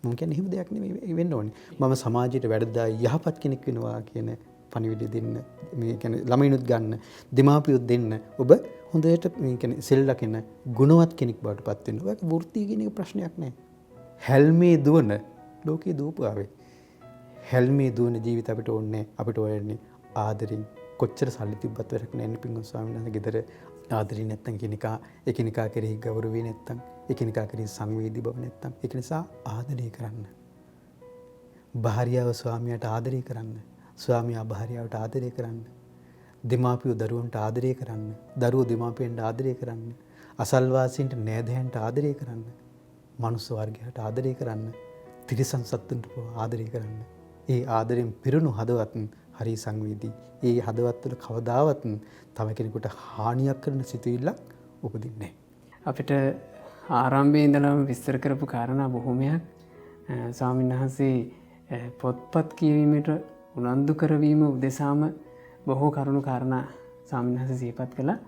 මම කියන්නේ එහෙම දෙයක් නෙමෙයි වෙන්න ඕනේ. මම සමාජයට වැඩදා යහපත් කෙනෙක් වෙනවා කියන පණිවිඩය දෙන්න මේ කියන්නේ ළමයිනුත් ගන්න දෙමාපියොත් දෙන්න ඔබ හොඳට මේ කියන්නේ සෙල්ලකින ගුණවත් කෙනෙක් බවට පත් වෙන්න. ඔයක වෘත්තිය කියන එක ප්‍රශ්නයක් නෑ. හැල්මේ දුවන ලෝකයේ දූපාවේ. හැල්මේ දුවන ජීවිත අපිට ඕනේ අපිට ඔයන්නේ ආදරෙන් කොච්චර සල්ලි තිබ්බත් වැඩක් නෑ නේ පින්වත් ස්වාමීන් වහන්සේ ගෙදර ආදරේ නැත්තම් එකිනෙකා කෙරෙහි ගෞරවේ නැත්තම් එකිනෙකා කෙරෙහි සංවේදී බව නැත්තම් ඒක නිසා ආදරය කරන්න. භාර්යාව ස්වාමියාට ආදරය කරන්න. ස්වාමියා භාර්යාවට ආදරය කරන්න. දෙමාපියෝ දරුවන්ට ආදරය කරන්න. දරුවෝ දෙමාපියන්ට ආදරය කරන්න. අසල්වාසීන්ට නෑදෑයන්ට ආදරය කරන්න. මනුස්ස වර්ගයට ආදරය කරන්න. තිරිසන් සත්තුන්ට ආදරය කරන්න. ඒ ආදරෙන් පිරුණු හදවත් හරි සංවේදී. ඒ හදවත් වල කවදාවත් තව කෙනෙකුට හානියක් කරන සිතුවිල්ලක් උපදින්නේ නැහැ. අපිට ආරම්භයේ ඉඳලම විස්තර කරපු කාරණා බොහොමයක් ස්වාමීන් වහන්සේ පොත්පත් කියවීමට උනන්දු කරවීම උදෙසාම බොහෝ කරුණු කාරණා ස්වාමීන් වහන්සේ සිහිපත් කළා.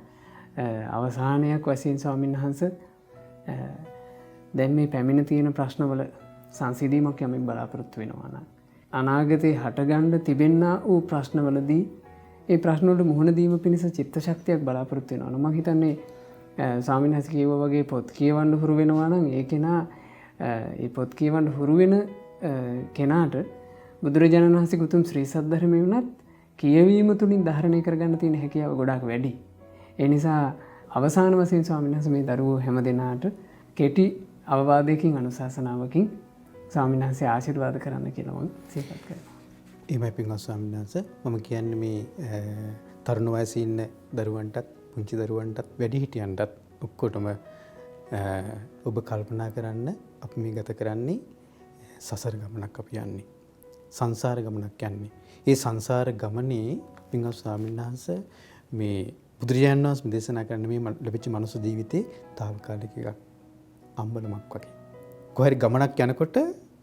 අවසානයක් වශයෙන් ස්වාමීන් වහන්සේ දැන් මේ පැමිණ තියෙන ප්‍රශ්නවල සංසිඳීමක් යමින් බලාපොරොත්තු වෙනවා නම් අනාගතේ හටගන්න තිබෙන්නා වූ ප්‍රශ්නවලදී ඒ ප්‍රශ්නවලට මුහුණ දීම පිණිස චිත්ත ශක්තියක් බලාපොරොත්තු වෙනවා. මම හිතන්නේ ස්වාමීන් වහන්සේ කියවා වගේ පොත් කියවන්න හුරු වෙනවා නම් ඒ කෙනා ඒ පොත් කියවන්න හුරු වෙන කෙනාට බුදුරජාණන් වහන්සේගේ උතුම් ශ්‍රී සද්ධර්මයේ වුණත් කියවීම තුලින් ධාරණය කරගන්න තියෙන හැකියාව ගොඩාක් වැඩි. ඒ නිසා අවසාන වශයෙන් ස්වාමීන් වහන්සේ මේ දරුවෝ හැම දෙනාට කෙටි අවවාදයකින් අනුශාසනාවකින් ස්වාමීන් වහන්සේ ආශිර්වාද කරන්න කියලා මම සිතත් කරනවා. එහෙමයි පින්වත් ස්වාමීන් වහන්සේ මම කියන්නේ මේ තරුණ වයසේ ඉන්න දරුවන්ටත් පුංචි දරුවන්ටත් වැඩිහිටියන්ටත් ඔක්කොටම ඔබ කල්පනා කරන්න අපි මේ ගත කරන්නේ සසර ගමනක් අපි යන්නේ. සංසාර ගමනක් යන්නේ. ඒ සංසාර ගමනේ පින්වත් ස්වාමීන් වහන්සේ මේ බුදුරජාණන් වහන්සේ දේශනා කරන මේ ලැබිච්ච මනුස්ස ජීවිතේ తాවකාලික එකක්. අම්බලමක් වගේ. කොහරි ගමනක් යනකොට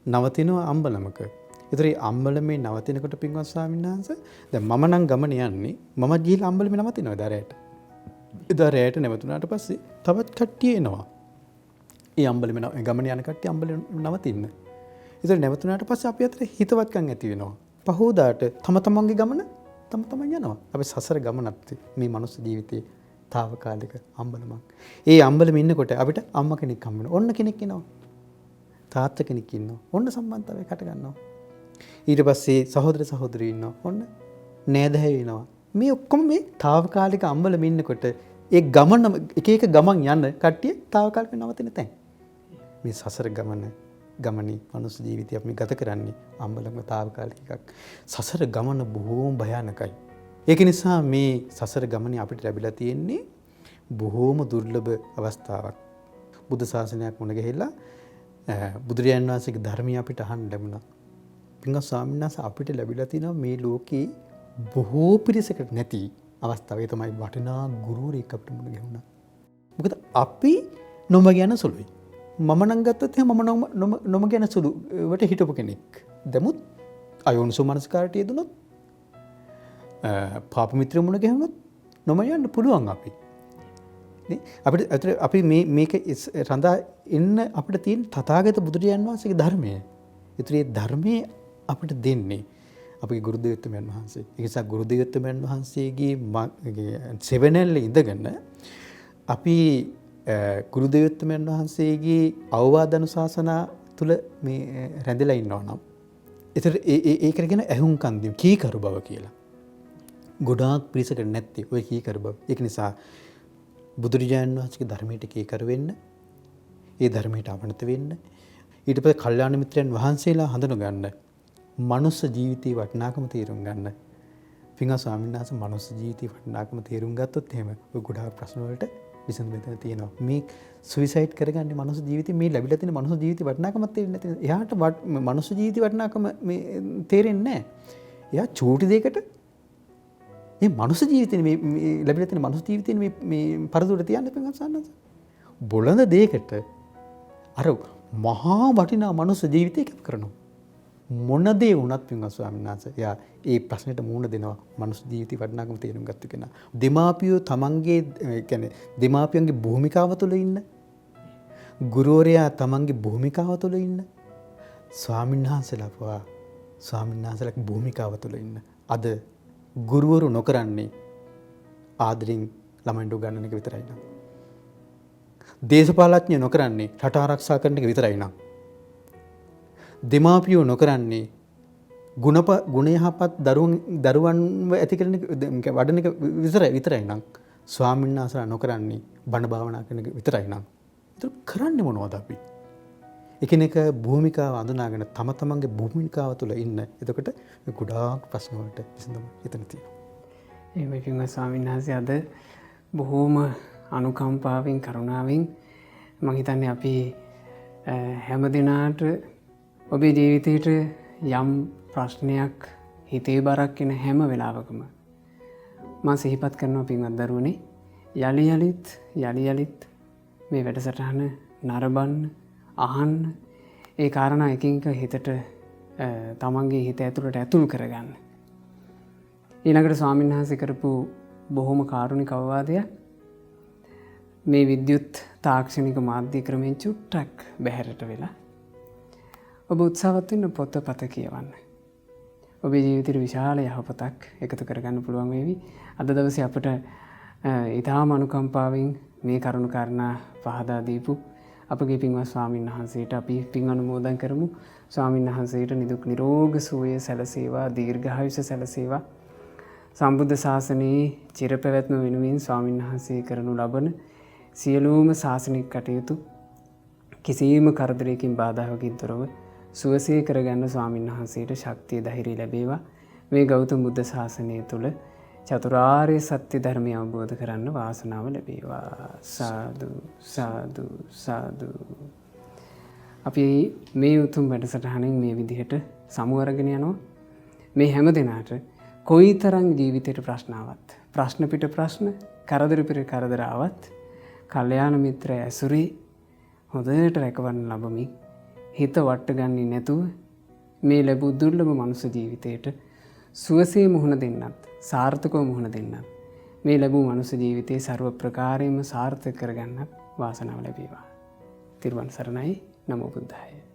නවතිනවා අම්බලමක. ඒතර මේ අම්බලමේ නවතිනකොට පින්වත් ස්වාමීන් වහන්සේ දැන් මම නම් ගමන යන්නේ මම ගිහලා අම්බලමේ නවතිනවා දරයට. එදා රැයට නැවතුනාට පස්සේ තවත් කට්ටිය එනවා. ඒ අම්බලමේ ගමන යන කට්ටිය අම්බලේ නවතින්න. ඒතර නැවතුනාට පස්සේ අපි අතර හිතවත්කම් ඇති වෙනවා. පහෝදාට තම තමන්ගේ ගමන තම තමන් යනවා. අපි සසර ගමනත් මේ මනුස්ස ජීවිතේ తాවකාලික අම්බලමක්. ඒ අම්බලෙම ඉන්නකොට අපිට අම්මා කෙනෙක් හම්බ වෙනවා. ඔන්න කෙනෙක් එනවා. තාත්තා කෙනෙක් ඉන්නවා. ඔන්න සම්බන්ධතාවයක් හට ගන්නවා. ඊට පස්සේ සහෝදර සහෝදරියෝ ඉන්නවා. ඔන්න නෑදෑයෝ ඉන්නවා. මේ ඔක්කොම මේ తాවකාලික අම්බලෙම ඉන්නකොට ඒ ගමන එක ගමන් යන කට්ටිය తాවකාලික නවතින තැන්. මේ සසර ගමනේ මනුස්ස ජීවිතය අපි ගත කරන්නේ අම්බලම తాවකාලික එකක්. සසර ගමන බොහෝම භයානකයි. ඒක නිසා මේ සසර ගමනේ අපිට ලැබිලා තියෙන්නේ බොහෝම දුර්ලභ අවස්ථාවක්. බුද්ධ ශාසනයක් මුණ ගැහිලා බුදුරජාණන් වහන්සේගේ ධර්මය අපිට අහන්න ලැබුණා. පින්වත් ස්වාමීන් වහන්සේ අපිට ලැබිලා තියෙනවා මේ ලෝකේ බොහෝ පිරිසකට නැති අවස්ථාව. ඒ තමයි වටිනා ගුරුවරයෙක් අපිට මුණ ගැහුණා. මොකද අපි නොම ගැන සුළුයි. මම නම් ගත්තත් එහෙනම් මම නොම ගැන සුළුවට හිටපු කෙනෙක්. දමුත් අයෝනිසෝ මනස්කාරට යෙදුනොත් පාප මිත්‍ර මුණ ගැහුනොත් නොම යන්න පුළුවන් අපි. නේ අපිට අපි මේක රඳා එන්න අපිට තියෙන තථාගත බුදුරජාණන් වහන්සේගේ ධර්මය. ඒතර මේ ධර්මයේ අපිට දෙන්නේ අපේ ගුරු දෙවියන් වහන්සේ. ඒ නිසා ගුරු දෙවියන් වහන්සේගේ සෙවණැල්ලේ ඉඳගෙන අපි ගුරු දෙවියන් වහන්සේගේ අවවාද අනුශාසනා තුල මේ රැඳිලා ඉන්නවා නම් එතර ඒකට ගැන ඇහුම්කන් දීම කීකරු බව කියලා. ගොඩාක් පිරිසකට නැත්තේ ඔය කීකරු බව. ඒක නිසා බුදුරජාණන් වහන්සේගේ ධර්මයට කීකරු වෙන්න, ඒ ධර්මයට අවනත වෙන්න, ඊට පස්සේ කල්යාණ මිත්‍රයන් වහන්සේලා හඳුන ගන්න, මනුස්ස ජීවිතේ වටිනාකම තේරුම් ගන්න. පින්වත් ස්වාමීන් වහන්සේ මනුස්ස ජීවිතේ වටිනාකම තේරුම් ගත්තොත් එහෙම ඔය ගොඩාක් ප්‍රශ්න වලට විසඳුම මෙතන තියෙනවා. මේ සුයිසයිඩ් කරගන්නේ මනුස්ස ජීවිතේ මේ ලැබිලා තියෙන මනුස්ස ජීවිතේ වටිනාකමක් තේරෙන්නේ නැති. එයාට මනුස්ස ජීවිතේ වටිනාකම මේ තේරෙන්නේ නැහැ. එයා චූටි දෙයකට මේ මනුස්ස ජීවිතේ මේ ලැබිලා තියෙන මනුස්ස ජීවිතේ මේ පරදුරට තියන්න පින්වත් සන්නස. බොළඳ දෙයකට අර මහා වටිනා මනුස්ස ජීවිතේ කැප කරනවා. මොන දේ වුණත් පින්වත් ස්වාමීන් වහන්සේ එයා ඒ ප්‍රශ්නෙට මුහුණ දෙනවා. මනුස්ස ජීවිතේ වටිනාකම තේරුම් ගත්ත කෙනා. දෙමාපියෝ තමන්ගේ කියන්නේ දෙමාපියන්ගේ භූමිකාව තුළ ඉන්න. ගුරුවරයා තමන්ගේ භූමිකාව තුළ ඉන්න. ස්වාමීන් වහන්සේලාගේ භූමිකාව තුළ ඉන්න. අද ගුරුවරු නොකරන්නේ ආදරෙන් ළමයින්ට උගන්වන එක විතරයි නං. දේශපාලඥයෝ නොකරන්නේ රට ආරක්ෂා කරන එක විතරයි නං. දෙමාපියෝ නොකරන්නේ ගුණ යහපත් දරුවන්ව ඇති කරන වඩන එක විතරයි නං. ස්වාමීන් වහන්සේලා නොකරන්නේ බණ භාවනා කරන එක විතරයි නං. ඒක කරන්නේ මොනවද අපි? එකිනෙක භූමිකාව අඳුනාගෙන තම තමන්ගේ භූමිකාව තුළ ඉන්න. එතකොට ගොඩාක් ප්‍රශ්න වලට විසඳුම එතන තියෙනවා. එහෙමයි පින්වත් ස්වාමීන් වහන්සේ අද බොහෝම අනුකම්පාවෙන් කරුණාවෙන් මම හිතන්නේ අපි හැම දිනාට ඔබේ ජීවිතේට යම් ප්‍රශ්නයක් හිතේ බරක් එන හැම වෙලාවකම මම සිහිපත් කරනවා පින්වත් දරුවනේ යලි යලිත් මේ වැඩසටහන නරඹන්න අහන්න ඒ කාරණා එකින් එක හිතට තමන්ගේ හිත ඇතුළට ඇතුළු කරගන්න. ඊළඟට ස්වාමීන් වහන්සේ කරපු බොහොම කාරුණික අවවාදයක් මේ විද්‍යුත් තාක්ෂණික මාධ්‍ය ක්‍රමෙන් චුට්ටක් බැහැරට වෙලා ඔබ උත්සාහවත් වෙන්න පොතපත කියවන්න. ඔබේ ජීවිතේ විශාල යහපතක් එකතු කරගන්න පුළුවන් වේවි. අද දවසේ අපට ඊටාම අනුකම්පාවෙන් මේ කරුණු කාරණා පහදා දීපු අපගේ පින්වත් ස්වාමීන් වහන්සේට අපි පින් අනුමෝදන් කරමු. ස්වාමීන් වහන්සේට නිදුක් නිරෝග සුවය සැලසේවා, දීර්ඝායුෂ සැලසේවා. සම්බුද්ධ ශාසනයේ චිරපැවැත්ම වෙනුවෙන් ස්වාමීන් වහන්සේ කරනු ලබන සියලුම ශාසනික කටයුතු කිසියම් කරදරයකින් බාධාවකින් තොරව සුවසේ කරගන්න ස්වාමීන් වහන්සේට ශක්තිය ධෛර්යය ලැබේවා. මේ ගෞතම බුද්ධ ශාසනය තුළ චතුරාර්ය සත්‍ය ධර්මය අවබෝධ කරන්න වාසනාව ලැබේවා. සාදු සාදු සාදු. අපි මේ උතුම් වැඩසටහනින් මේ විදිහට සමු අරගෙන යනවා. මේ හැම දිනාට කොයිතරම් ජීවිතේට ප්‍රශ්නාවක් ප්‍රශ්න පිට ප්‍රශ්න කරදර පිට කරදර ආවත් කල්යාණ මිත්‍ර ඇසුරේ හොඳට රැකවන්න ලැබමින් හිත වට ගන්නේ නැතුව මේ ලැබූ දුර්ලභ මනුෂ්‍ය ජීවිතයට සුවසේ මුහුණ දෙන්නත් සාර්ථකව මුහුණ දෙන්නත් මේ ලැබූ මනුෂ්‍ය ජීවිතයේ ਸਰව ප්‍රකාරයෙන්ම සාර්ථක කරගන්නත් වාසනාව ලැබේවා. තිරුවන් සරණයි. නමෝ බුද්ධාය.